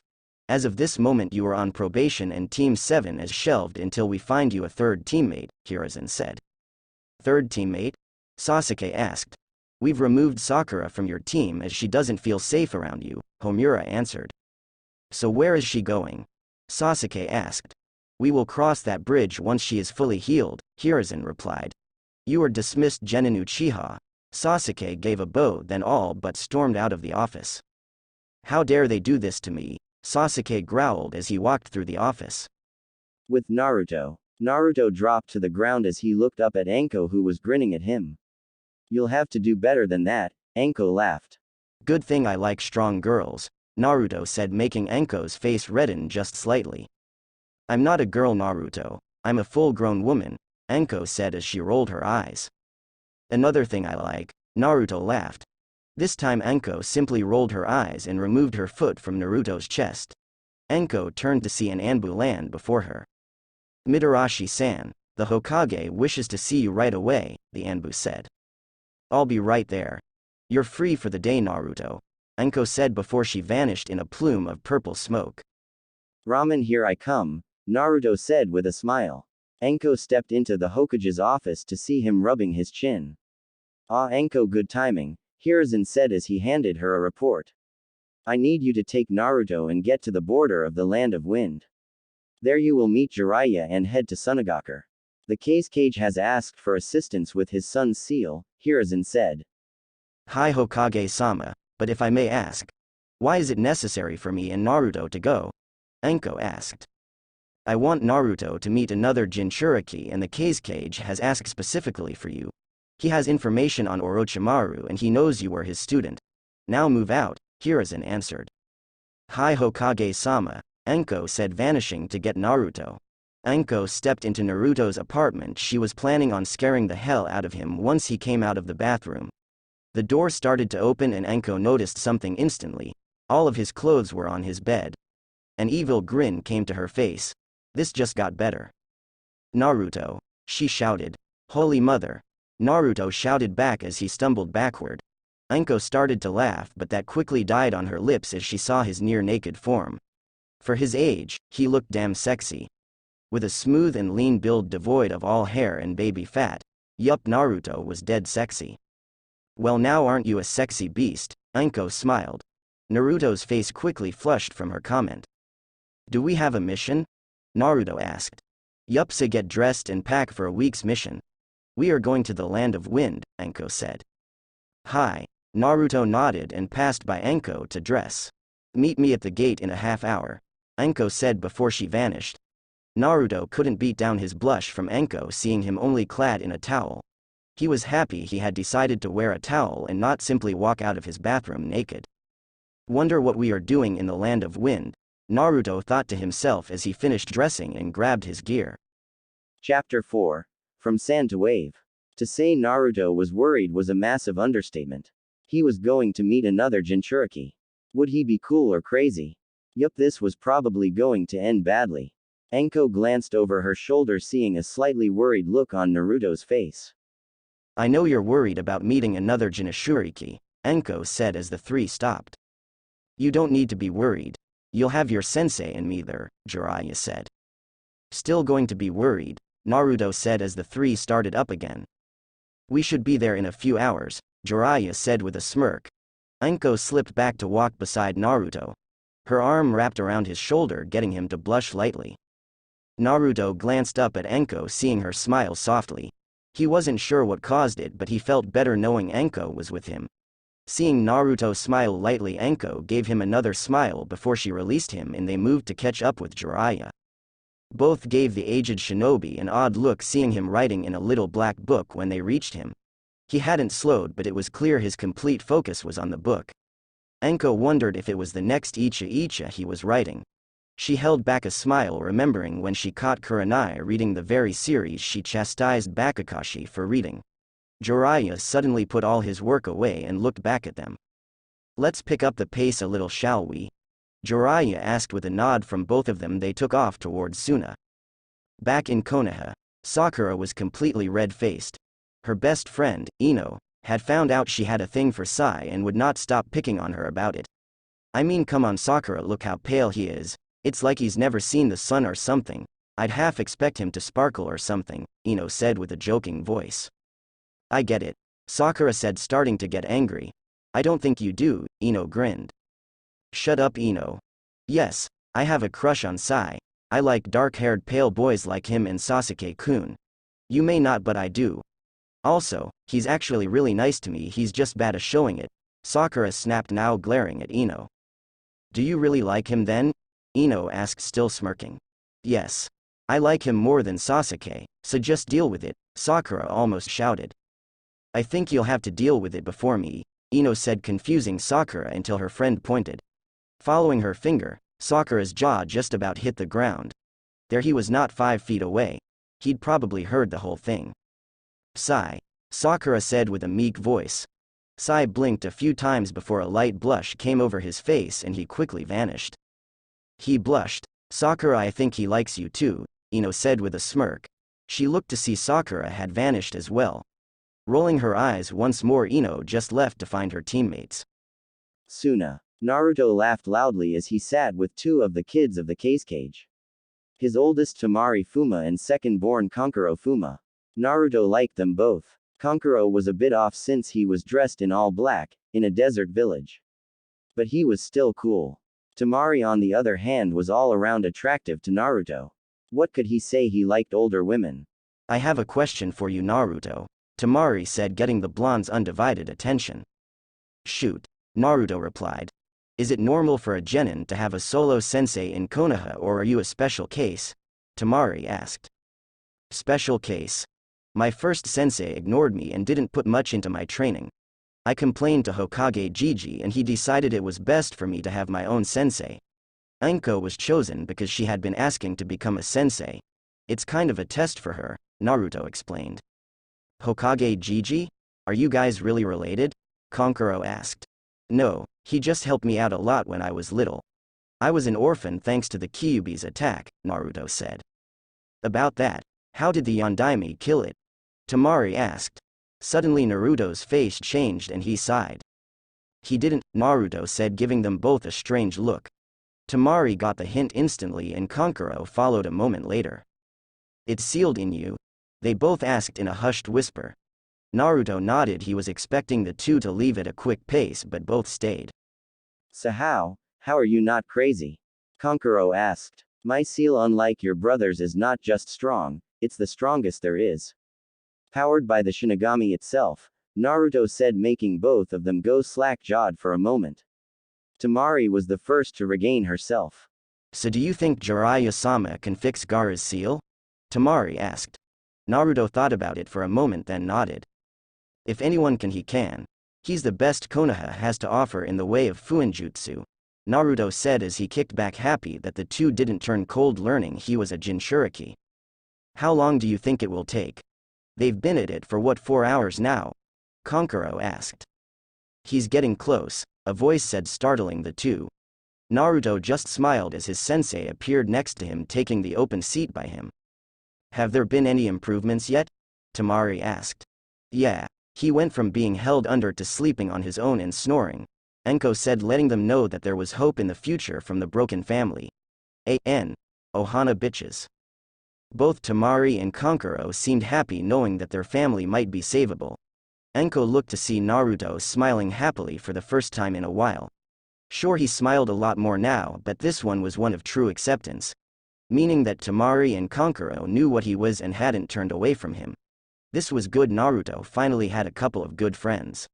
A: As of this moment you are on probation and Team 7 is shelved until we find you a third teammate, Hiruzen said. Third teammate? Sasuke asked. We've removed Sakura from your team as she doesn't feel safe around you, Homura answered. So where is she going? Sasuke asked. We will cross that bridge once she is fully healed, Hiruzen replied. You are dismissed, Genin Uchiha. Sasuke gave a bow, then all but stormed out of the office. How dare they do this to me? Sasuke growled as he walked through the office.
B: With Naruto. Naruto dropped to the ground as he looked up at Anko, who was grinning at him. You'll have to do better than that, Anko laughed.
A: Good thing I like strong girls, Naruto said, making Anko's face redden just slightly. I'm not a girl, Naruto. I'm a full-grown woman, Anko said as she rolled her eyes. Another thing I like, Naruto laughed. This time Anko simply rolled her eyes and removed her foot from Naruto's chest. Anko turned to see an Anbu land before her. Mitarashi-san, the Hokage wishes to see you right away, the Anbu said. I'll be right there. You're free for the day, Naruto, Anko said before she vanished in a plume of purple smoke.
B: Ramen, here I come, Naruto said with a smile. Anko stepped into the Hokage's office to see him rubbing his chin. Ah, Anko, good timing, Hiruzen said as he handed her a report. I need you to take Naruto and get to the border of the Land of Wind. There you will meet Jiraiya and head to Sunagaku. The Kage has asked for assistance with his son's seal, Hiruzen said.
A: Hi Hokage-sama, but if I may ask, why is it necessary for me and Naruto to go? Anko asked. I want Naruto to meet another Jinchuriki, and the Kage has asked specifically for you. He has information on Orochimaru and he knows you were his student. Now move out, Hiruzen answered. Hi Hokage-sama, Anko said, vanishing to get Naruto. Anko stepped into Naruto's apartment. She was planning on scaring the hell out of him once he came out of the bathroom. The door started to open and Anko noticed something instantly. All of his clothes were on his bed. An evil grin came to her face. This just got better. Naruto, she shouted. Holy mother. Naruto shouted back as he stumbled backward. Anko started to laugh, but that quickly died on her lips as she saw his near-naked form. For his age, he looked damn sexy. With a smooth and lean build devoid of all hair and baby fat, yup, Naruto was dead sexy. Well, now aren't you a sexy beast? Anko smiled. Naruto's face quickly flushed from her comment. Do we have a mission? Naruto asked. Yup, so get dressed and pack for a week's mission. We are going to the Land of Wind, Anko said. Hi. Naruto nodded and passed by Anko to dress. Meet me at the gate in a half hour, Anko said before she vanished. Naruto couldn't beat down his blush from Anko seeing him only clad in a towel. He was happy he had decided to wear a towel and not simply walk out of his bathroom naked. Wonder what we are doing in the Land of Wind, Naruto thought to himself as he finished dressing and grabbed his gear.
B: Chapter 4. From Sand to Wave. To say Naruto was worried was a massive understatement. He was going to meet another Jinchuriki. Would he be cool or crazy? Yup, this was probably going to end badly. Anko glanced over her shoulder, seeing a slightly worried look on Naruto's face.
A: I know you're worried about meeting another Jinchuriki, Anko said as the three stopped. You don't need to be worried. You'll have your sensei and me there, Jiraiya said. Still going to be worried, Naruto said as the three started up again. We should be there in a few hours, Jiraiya said with a smirk. Anko slipped back to walk beside Naruto. Her arm wrapped around his shoulder, getting him to blush lightly. Naruto glanced up at Anko, seeing her smile softly. He wasn't sure what caused it, but he felt better knowing Anko was with him. Seeing Naruto smile lightly, Anko gave him another smile before she released him, and they moved to catch up with Jiraiya. Both gave the aged shinobi an odd look, seeing him writing in a little black book when they reached him. He hadn't slowed, but it was clear his complete focus was on the book. Anko wondered if it was the next Icha he was writing. She held back a smile, remembering when she caught Kurenai reading the very series she chastised Bakakashi for reading. Jiraiya suddenly put all his work away and looked back at them. Let's pick up the pace a little, shall we? Jiraiya asked with a nod from both of them. They took off towards Suna. Back in Konoha, Sakura was completely red-faced. Her best friend, Ino, had found out she had a thing for Sai and would not stop picking on her about it. I mean, come on Sakura, look how pale he is. It's like he's never seen the sun or something. I'd half expect him to sparkle or something, Ino said with a joking voice. I get it, Sakura said, starting to get angry. I don't think you do, Ino grinned. Shut up, Ino. Yes, I have a crush on Sai. I like dark-haired pale boys like him and Sasuke-kun. You may not, but I do. Also, he's actually really nice to me, he's just bad at showing it, Sakura snapped, now glaring at Ino. Do you really like him then? Ino asked, still smirking. Yes. I like him more than Sasuke, so just deal with it, Sakura almost shouted. I think you'll have to deal with it before me, Ino said, confusing Sakura until her friend pointed. Following her finger, Sakura's jaw just about hit the ground. There he was, not 5 feet away. He'd probably heard the whole thing. Sai, Sakura said with a meek voice. Sai blinked a few times before a light blush came over his face and he quickly vanished. He blushed. Sakura, I think he likes you too, Ino said with a smirk. She looked to see Sakura had vanished as well. Rolling her eyes once more, Ino just left to find her teammates.
B: Suna. Naruto laughed loudly as he sat with 2 of the kids of the cage. His oldest Tamari Fuma and second-born Kankuro Fuma. Naruto liked them both. Kankuro was a bit off since he was dressed in all black, in a desert village. But he was still cool. Tamari, on the other hand, was all around attractive to Naruto. What could he say? He liked older women.
A: I have a question for you, Naruto, Tamari said, getting the blonde's undivided attention. Shoot, Naruto replied. Is it normal for a genin to have a solo sensei in Konoha, or are you a special case? Tamari asked. Special case. My first sensei ignored me and didn't put much into my training. I complained to Hokage Gigi and he decided it was best for me to have my own sensei. Anko was chosen because she had been asking to become a sensei. It's kind of a test for her, Naruto explained. Hokage Gigi? Are you guys really related? Kankuro asked. No, he just helped me out a lot when I was little. I was an orphan thanks to the Kyuubi's attack, Naruto said. About that, how did the Yondaime kill it? Tamari asked. Suddenly Naruto's face changed and he sighed. He didn't, Naruto said, giving them both a strange look. Tamari got the hint instantly and Kankuro followed a moment later. It's sealed in you? They both asked in a hushed whisper. Naruto nodded. He was expecting the two to leave at a quick pace, but both stayed.
B: So how are you not crazy? Kankuro asked. My seal, unlike your brother's, is not just strong, it's the strongest there is. Powered by the Shinigami itself, Naruto said, making both of them go slack-jawed for a moment. Tamari was the first to regain herself.
A: So do you think Jiraiya-sama can fix Gaara's seal? Tamari asked. Naruto thought about it for a moment, then nodded. If anyone can, he can. He's the best Konoha has to offer in the way of fuinjutsu. Naruto said as he kicked back, happy that the two didn't turn cold learning he was a Jinchuriki. How long do you think it will take? They've been at it for what, 4 hours now? Kankuro asked. He's getting close, a voice said, startling the two. Naruto just smiled as his sensei appeared next to him, taking the open seat by him. Have there been any improvements yet? Temari asked. Yeah, he went from being held under to sleeping on his own and snoring, Anko said, letting them know that there was hope in the future from the broken family. A.N. Ohana bitches. Both Temari and Kankuro seemed happy knowing that their family might be savable. Anko looked to see Naruto smiling happily for the first time in a while. Sure, he smiled a lot more now, but this one was one of true acceptance. Meaning that Temari and Kankuro knew what he was and hadn't turned away from him. This was good. Naruto finally had a couple of good friends.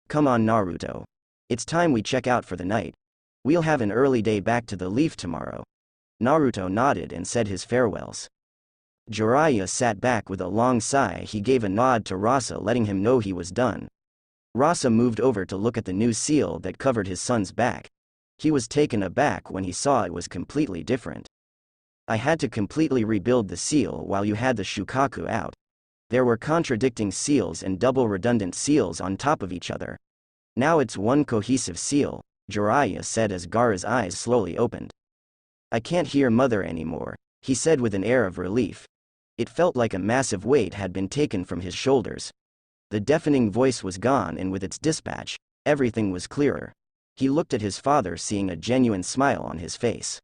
A: Come on, Naruto. It's time we check out for the night. We'll have an early day back to the Leaf tomorrow. Naruto nodded and said his farewells. Jiraiya sat back with a long sigh. He gave a nod to Rasa, letting him know he was done. Rasa moved over to look at the new seal that covered his son's back. He was taken aback when he saw it was completely different. I had to completely rebuild the seal while you had the Shukaku out. There were contradicting seals and double redundant seals on top of each other. Now it's one cohesive seal, Jiraiya said as Gaara's eyes slowly opened. I can't hear mother anymore, he said with an air of relief. It felt like a massive weight had been taken from his shoulders. The deafening voice was gone, and with its dispatch, everything was clearer. He looked at his father, seeing a genuine smile on his face.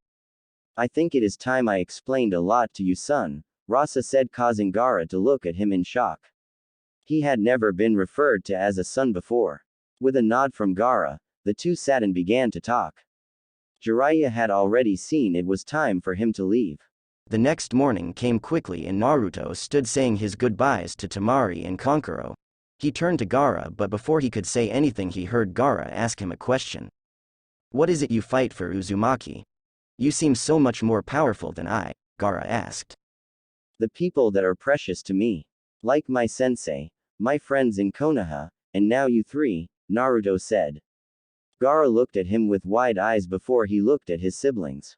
B: I think it is time I explained a lot to you, son, Rasa said, causing Gaara to look at him in shock. He had never been referred to as a son before. With a nod from Gaara, the two sat and began to talk. Jiraiya had already seen it was time for him to leave.
A: The next morning came quickly and Naruto stood saying his goodbyes to Temari and Kankuro. He turned to Gaara, but before he could say anything he heard Gaara ask him a question. What is it you fight for, Uzumaki? You seem so much more powerful than I, Gaara asked.
B: The people that are precious to me. Like my sensei, my friends in Konoha, and now you three, Naruto said. Gaara looked at him with wide eyes before he looked at his siblings.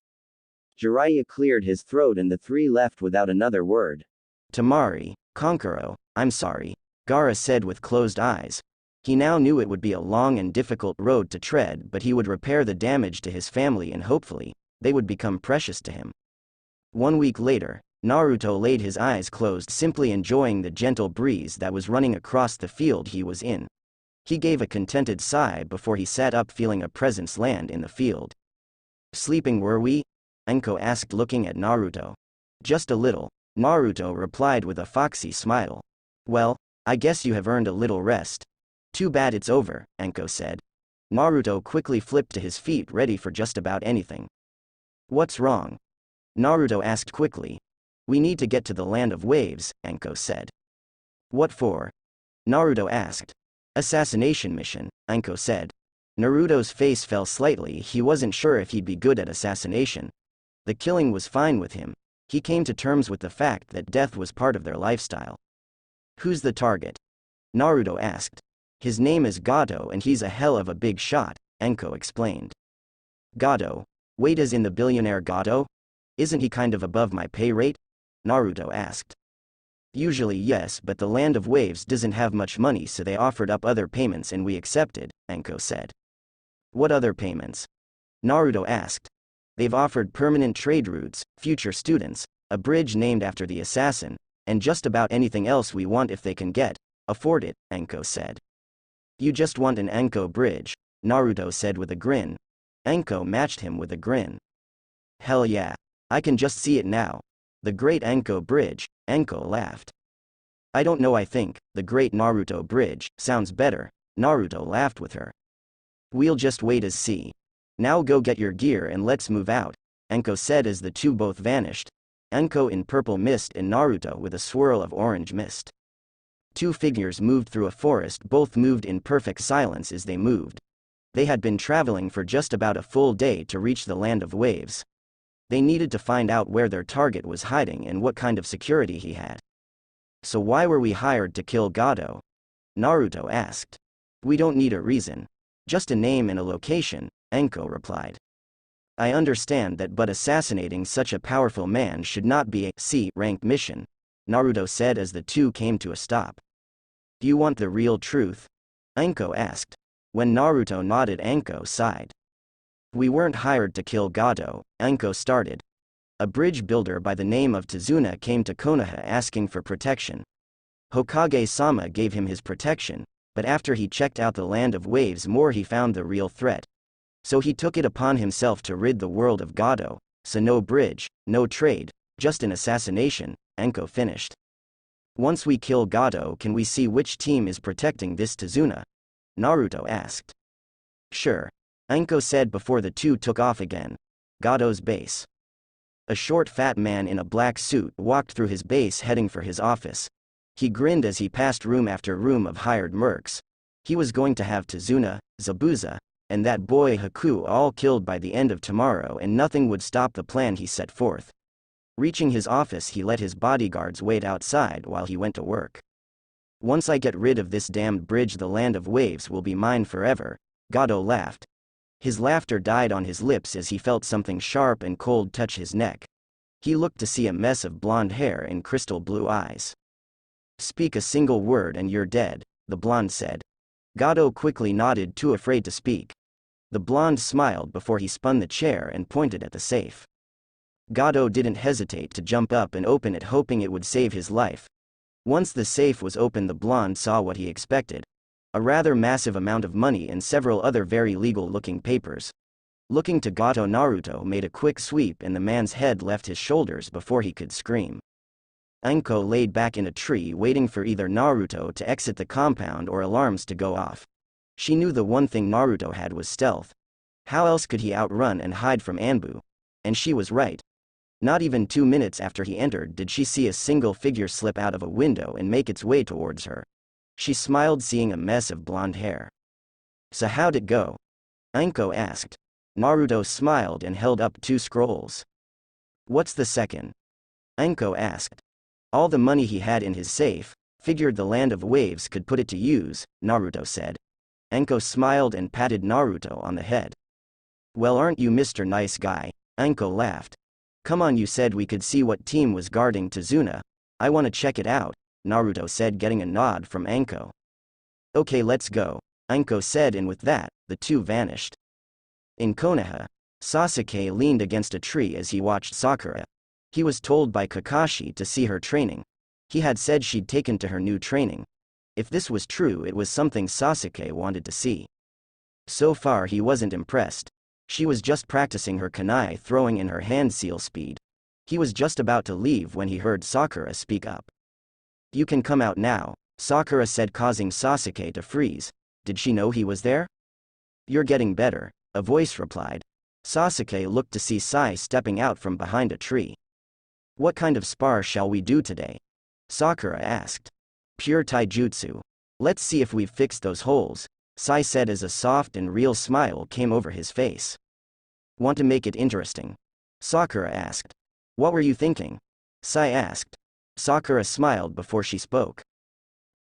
B: Jiraiya cleared his throat and the three left without another word.
A: Temari, Kankuro, I'm sorry, Gaara said with closed eyes. He now knew it would be a long and difficult road to tread, but he would repair the damage to his family and hopefully, they would become precious to him. 1 week later, Naruto laid his eyes closed, simply enjoying the gentle breeze that was running across the field he was in. He gave a contented sigh before he sat up, feeling a presence land in the field. Sleeping were we? Anko asked, looking at Naruto. Just a little, Naruto replied with a foxy smile. Well, I guess you have earned a little rest. Too bad it's over, Anko said. Naruto quickly flipped to his feet, ready for just about anything. What's wrong? Naruto asked quickly. We need to get to the land of waves, Anko said. What for? Naruto asked. Assassination mission, Anko said. Naruto's face fell slightly. He wasn't sure if he'd be good at assassination. The killing was fine with him. He came to terms with the fact that death was part of their lifestyle. Who's the target? Naruto asked. His name is Gato and he's a hell of a big shot, Anko explained. Gato? Wait, as in the billionaire Gato? Isn't he kind of above my pay rate? Naruto asked. Usually yes, but the Land of Waves doesn't have much money, so they offered up other payments and we accepted, Anko said. What other payments? Naruto asked. They've offered permanent trade routes, future students, a bridge named after the assassin, and just about anything else we want if they can afford it, Anko said. You just want an Anko bridge, Naruto said with a grin. Anko matched him with a grin. Hell yeah. I can just see it now. The Great Anko Bridge, Anko laughed. I don't know, I think the Great Naruto Bridge sounds better, Naruto laughed with her. We'll just wait as see. Now go get your gear and let's move out, Anko said as the two both vanished, Anko in purple mist and Naruto with a swirl of orange mist. Two figures moved through a forest, both moved in perfect silence as they moved. They had been traveling for just about a full day to reach the Land of Waves. They needed to find out where their target was hiding and what kind of security he had. So why were we hired to kill Gato? Naruto asked. We don't need a reason. Just a name and a location, Anko replied. I understand that, but assassinating such a powerful man should not be a C-rank mission, Naruto said as the two came to a stop. Do you want the real truth? Anko asked. When Naruto nodded, Anko sighed. We weren't hired to kill Gato, Anko started. A bridge builder by the name of Tazuna came to Konoha asking for protection. Hokage-sama gave him his protection, but after he checked out the Land of Waves more, he found the real threat. So he took it upon himself to rid the world of Gato, so no bridge, no trade, just an assassination, Anko finished. Once we kill Gato, can we see which team is protecting this Tazuna? Naruto asked. Sure, Anko said before the two took off again. Gato's base. A short fat man in a black suit walked through his base heading for his office. He grinned as he passed room after room of hired mercs. He was going to have Tazuna, Zabuza, and that boy Haku all killed by the end of tomorrow, and nothing would stop the plan he set forth. Reaching his office, he let his bodyguards wait outside while he went to work. Once I get rid of this damned bridge, the Land of Waves will be mine forever, Gato laughed. His laughter died on his lips as he felt something sharp and cold touch his neck. He looked to see a mess of blonde hair and crystal blue eyes. Speak a single word and you're dead, the blonde said. Gato quickly nodded, too afraid to speak. The blonde smiled before he spun the chair and pointed at the safe. Gato didn't hesitate to jump up and open it, hoping it would save his life. Once the safe was open, the blonde saw what he expected. A rather massive amount of money and several other very legal-looking papers. Looking to Gato, Naruto made a quick sweep and the man's head left his shoulders before he could scream. Anko laid back in a tree waiting for either Naruto to exit the compound or alarms to go off. She knew the one thing Naruto had was stealth. How else could he outrun and hide from Anbu? And she was right. Not even 2 minutes after he entered did she see a single figure slip out of a window and make its way towards her. She smiled, seeing a mess of blonde hair. So how'd it go? Anko asked. Naruto smiled and held up 2 scrolls. What's the second? Anko asked. All the money he had in his safe, figured the Land of Waves could put it to use, Naruto said. Anko smiled and patted Naruto on the head. Well, aren't you Mr. Nice Guy? Anko laughed. Come on, you said we could see what team was guarding Tazuna. I want to check it out, Naruto said, getting a nod from Anko. Okay, let's go, Anko said, and with that, the two vanished. In Konoha, Sasuke leaned against a tree as he watched Sakura. He was told by Kakashi to see her training. He had said she'd taken to her new training. If this was true, it was something Sasuke wanted to see. So far he wasn't impressed. She was just practicing her kunai throwing in her hand seal speed. He was just about to leave when he heard Sakura speak up. You can come out now, Sakura said, causing Sasuke to freeze. Did she know he was there? You're getting better, a voice replied. Sasuke looked to see Sai stepping out from behind a tree. What kind of spar shall we do today? Sakura asked. Pure taijutsu. Let's see if we've fixed those holes, Sai said as a soft and real smile came over his face. Want to make it interesting? Sakura asked. What were you thinking? Sai asked. Sakura smiled before she spoke.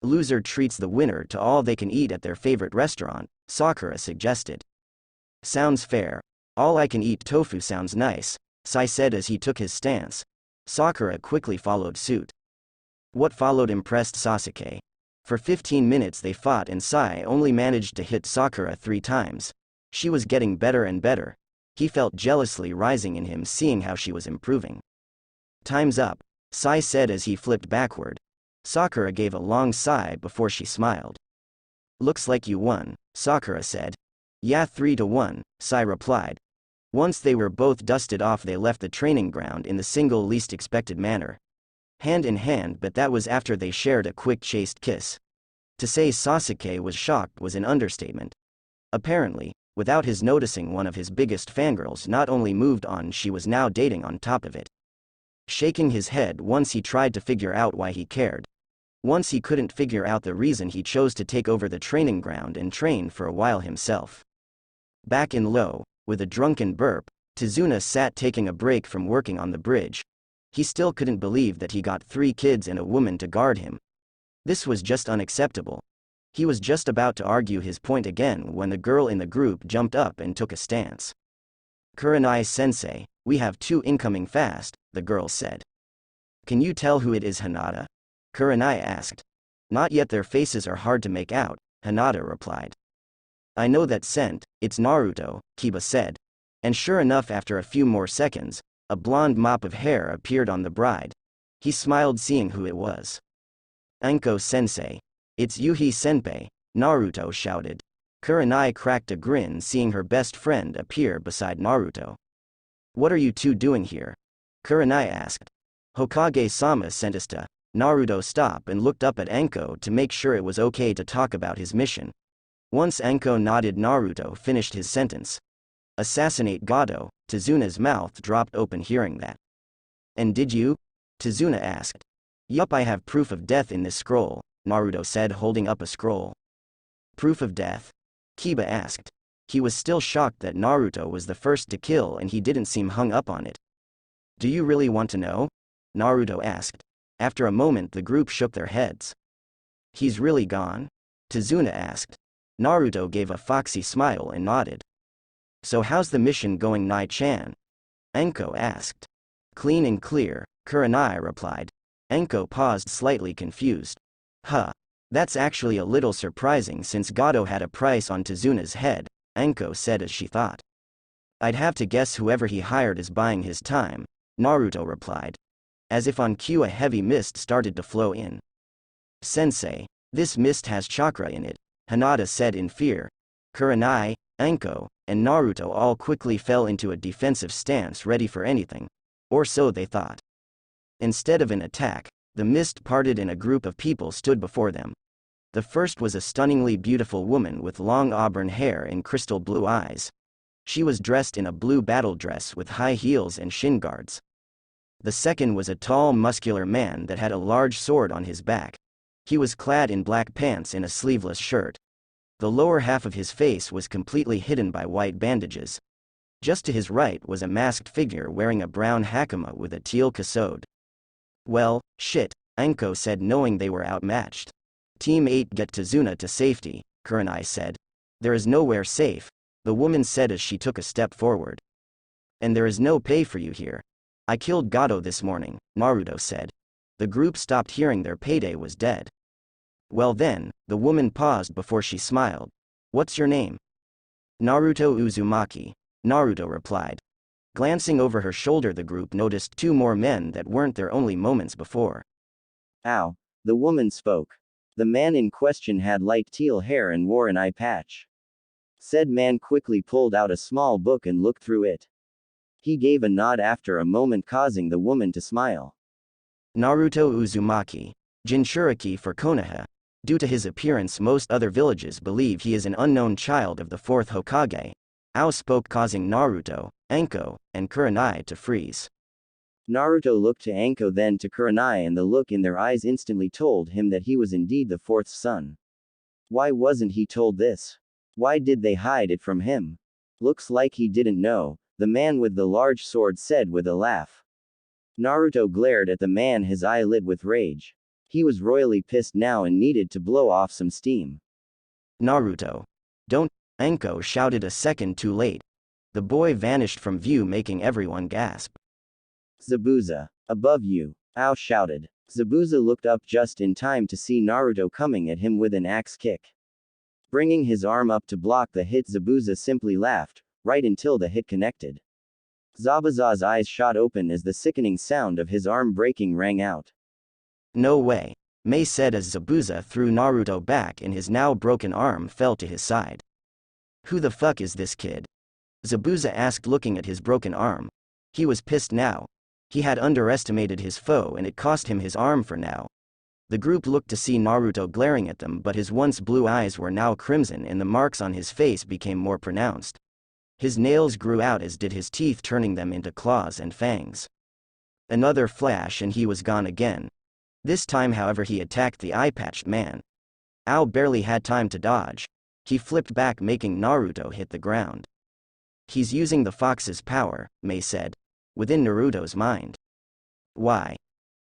A: Loser treats the winner to all they can eat at their favorite restaurant, Sakura suggested. Sounds fair. All I can eat tofu sounds nice, Sai said as he took his stance. Sakura quickly followed suit. What followed impressed Sasuke. For 15 minutes they fought and Sai only managed to hit Sakura 3 times. She was getting better and better. He felt jealously rising in him seeing how she was improving. Time's up, Sai said as he flipped backward. Sakura gave a long sigh before she smiled. Looks like you won, Sakura said. Yeah, 3-1, Sai replied. Once they were both dusted off, they left the training ground in the single least expected manner. Hand in hand, but that was after they shared a quick chaste kiss. To say Sasuke was shocked was an understatement. Apparently, without his noticing, one of his biggest fangirls not only moved on, she was now dating on top of it. Shaking his head once, he tried to figure out why he cared. Once he couldn't figure out the reason he chose to take over the training ground and train for a while himself. Back in low, with a drunken burp, Tazuna sat taking a break from working on the bridge. He still couldn't believe that he got 3 kids and a woman to guard him. This was just unacceptable. He was just about to argue his point again when the girl in the group jumped up and took a stance. "Kurenai-sensei, we have two incoming fast," the girl said. "Can you tell who it is, Hinata?" Kurenai asked. "Not yet, their faces are hard to make out," Hinata replied. "I know that scent, it's Naruto," Kiba said. And sure enough, after a few more seconds, a blonde mop of hair appeared on the bride. He smiled seeing who it was. "Anko-sensei. It's Yuhi-senpai," Naruto shouted. Kurenai cracked a grin seeing her best friend appear beside Naruto. "What are you two doing here?" Kurenai asked. "Hokage-sama sent us to." Naruto stopped and looked up at Anko to make sure it was okay to talk about his mission. Once Anko nodded, Naruto finished his sentence. "Assassinate Gato." Tizuna's mouth dropped open hearing that. "And did you?" Tizuna asked. "Yup, I have proof of death in this scroll," Naruto said, holding up a scroll. "Proof of death?" Kiba asked. He was still shocked that Naruto was the first to kill and he didn't seem hung up on it. "Do you really want to know?" Naruto asked. After a moment, the group shook their heads. "He's really gone?" Tizuna asked. Naruto gave a foxy smile and nodded. "So how's the mission going, Nai-chan?" Anko asked. "Clean and clear," Kurenai replied. Anko paused, slightly confused. "Huh. That's actually a little surprising since Gato had a price on Tizuna's head," Anko said as she thought. "I'd have to guess whoever he hired is buying his time," Naruto replied. As if on cue, a heavy mist started to flow in. "Sensei, this mist has chakra in it," Hinata said in fear. Kurenai, Anko, and Naruto all quickly fell into a defensive stance, ready for anything. Or so they thought. Instead of an attack, the mist parted and a group of people stood before them. The first was a stunningly beautiful woman with long auburn hair and crystal blue eyes. She was dressed in a blue battle dress with high heels and shin guards. The second was a tall, muscular man that had a large sword on his back. He was clad in black pants and a sleeveless shirt. The lower half of his face was completely hidden by white bandages. Just to his right was a masked figure wearing a brown hakama with a teal kasode. "Well, shit," Anko said, knowing they were outmatched. "Team 8, get Tizuna to safety," Kurenai said. "There is nowhere safe," the woman said as she took a step forward. "And there is no pay for you here. I killed Gato this morning," Naruto said. The group stopped hearing their payday was dead. "Well then," the woman paused before she smiled. "What's your name?" "Naruto Uzumaki," Naruto replied. Glancing over her shoulder, the group noticed two more men that weren't there only moments before.
B: "Ow," the woman spoke. The man in question had light teal hair and wore an eye patch. Said man quickly pulled out a small book and looked through it. He gave a nod after a moment, causing the woman to smile.
A: "Naruto Uzumaki. Jinchuriki for Konoha. Due to his appearance, most other villages believe he is an unknown child of the fourth Hokage," Ao spoke, causing Naruto, Anko, and Kurenai to freeze.
B: Naruto looked to Anko, then to Kurenai, and the look in their eyes instantly told him that he was indeed the fourth son. Why wasn't he told this? Why did they hide it from him? Looks like he didn't know, the man with the large sword said with a laugh. Naruto glared at the man, his eye lit with rage. He was royally pissed now and needed to blow off some steam.
A: "Naruto. Don't," Anko shouted a second too late. The boy vanished from view, making everyone gasp.
B: "Zabuza. Above you," Ao shouted. Zabuza looked up just in time to see Naruto coming at him with an axe kick. Bringing his arm up to block the hit, Zabuza simply laughed, right until the hit connected. Zabuza's eyes shot open as the sickening sound of his arm breaking rang out.
A: "No way," Mei said as Zabuza threw Naruto back and his now broken arm fell to his side. "Who the fuck is this kid?" Zabuza asked, looking at his broken arm. He was pissed now. He had underestimated his foe and it cost him his arm for now. The group looked to see Naruto glaring at them, but his once blue eyes were now crimson and the marks on his face became more pronounced. His nails grew out, as did his teeth, turning them into claws and fangs. Another flash and he was gone again. This time, however, he attacked the eye-patched man. Ao barely had time to dodge. He flipped back, making Naruto hit the ground. "He's using the fox's power," Mei said. Within Naruto's mind. "Why?"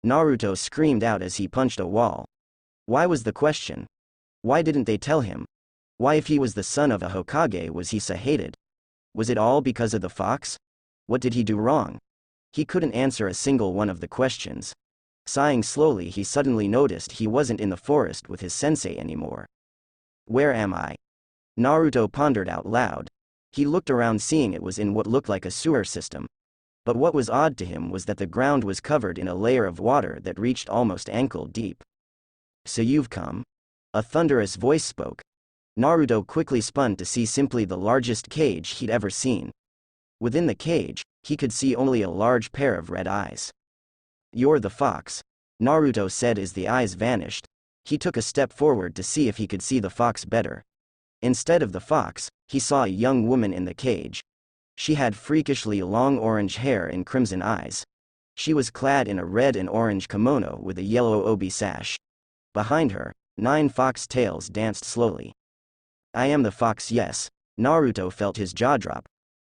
A: Naruto screamed out as he punched a wall. Why was the question. Why didn't they tell him? Why, if he was the son of a Hokage, was he so hated? Was it all because of the fox? What did he do wrong? He couldn't answer a single one of the questions. Sighing slowly, he suddenly noticed he wasn't in the forest with his sensei anymore. Where am I? Naruto pondered out loud. He looked around, seeing it was in what looked like a sewer system. But what was odd to him was that the ground was covered in a layer of water that reached almost ankle deep. So you've come? A thunderous voice spoke. Naruto quickly spun to see simply the largest cage he'd ever seen. Within the cage, he could see only a large pair of red eyes. You're the fox, Naruto said as the eyes vanished. He took a step forward to see if he could see the fox better. Instead of the fox, he saw a young woman in the cage. She had freakishly long orange hair and crimson eyes. She was clad in a red and orange kimono with a yellow obi sash. Behind her, 9 fox tails danced slowly. I am the fox, yes. Naruto felt his jaw drop.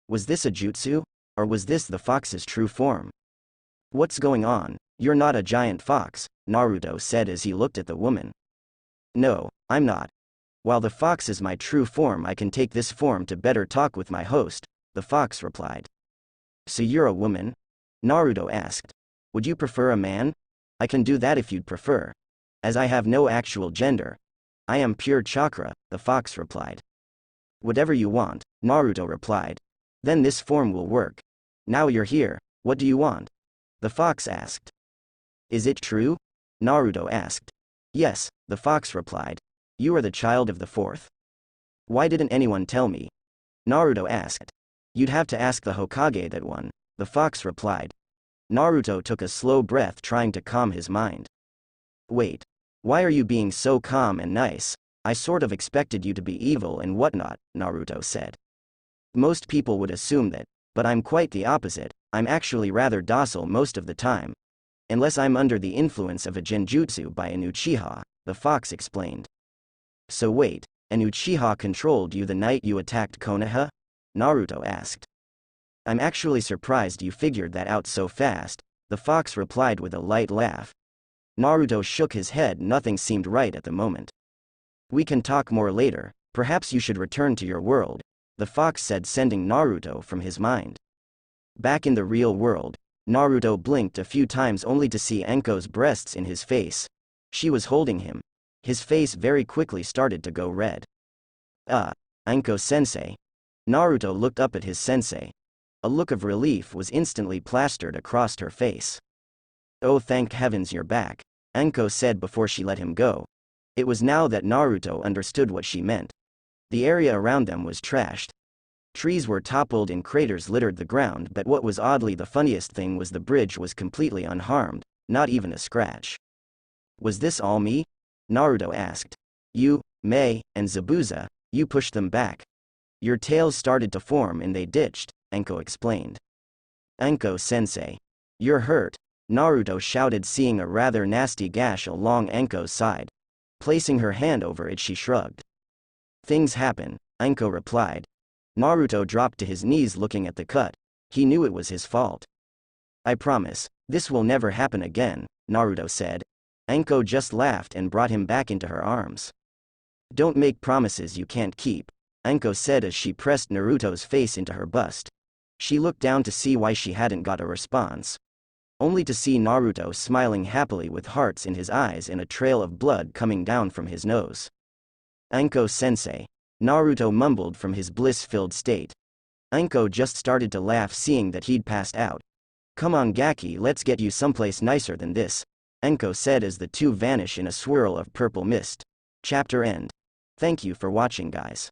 A: Was this a jutsu? Or was this the fox's true form? What's going on? You're not a giant fox, Naruto said as he looked at the woman. No, I'm not. While the fox is my true form, I can take this form to better talk with my host, the fox replied. So you're a woman? Naruto asked. Would you prefer a man? I can do that if you'd prefer. As I have no actual gender. I am pure chakra, the fox replied. Whatever you want, Naruto replied. Then this form will work. Now you're here, what do you want? The fox asked. Is it true? Naruto asked. Yes, the fox replied. You are the child of the 4th. Why didn't anyone tell me? Naruto asked. You'd have to ask the Hokage that one, the fox replied. Naruto took a slow breath, trying to calm his mind. Wait. Why are you being so calm and nice? I sort of expected you to be evil and whatnot, Naruto said. Most people would assume that, but I'm quite the opposite. I'm actually rather docile most of the time. Unless I'm under the influence of a genjutsu by an Uchiha, the fox explained. So wait, an Uchiha controlled you the night you attacked Konoha? Naruto asked. I'm actually surprised you figured that out so fast, the fox replied with a light laugh. Naruto shook his head. Nothing seemed right at the moment. We can talk more later, perhaps you should return to your world, the fox said, sending Naruto from his mind. Back in the real world, Naruto blinked a few times only to see Anko's breasts in his face. She was holding him. His face very quickly started to go red. Anko-sensei. Naruto looked up at his sensei. A look of relief was instantly plastered across her face. Oh, thank heavens you're back, Anko said before she let him go. It was now that Naruto understood what she meant. The area around them was trashed. Trees were toppled and craters littered the ground, but what was oddly the funniest thing was the bridge was completely unharmed, not even a scratch. Was this all me? Naruto asked. You, Mei, and Zabuza, you pushed them back. Your tails started to form and they ditched, Anko explained. Anko-sensei. You're hurt, Naruto shouted, seeing a rather nasty gash along Anko's side. Placing her hand over it, she shrugged. Things happen, Anko replied. Naruto dropped to his knees looking at the cut. He knew it was his fault. I promise, this will never happen again, Naruto said. Anko just laughed and brought him back into her arms. Don't make promises you can't keep, Anko said as she pressed Naruto's face into her bust. She looked down to see why she hadn't got a response. Only to see Naruto smiling happily with hearts in his eyes and a trail of blood coming down from his nose. Anko-sensei. Naruto mumbled from his bliss-filled state. Anko just started to laugh, seeing that he'd passed out. Come on Gaki, let's get you someplace nicer than this, Anko said as the two vanish in a swirl of purple mist. Chapter end. Thank you for watching, guys.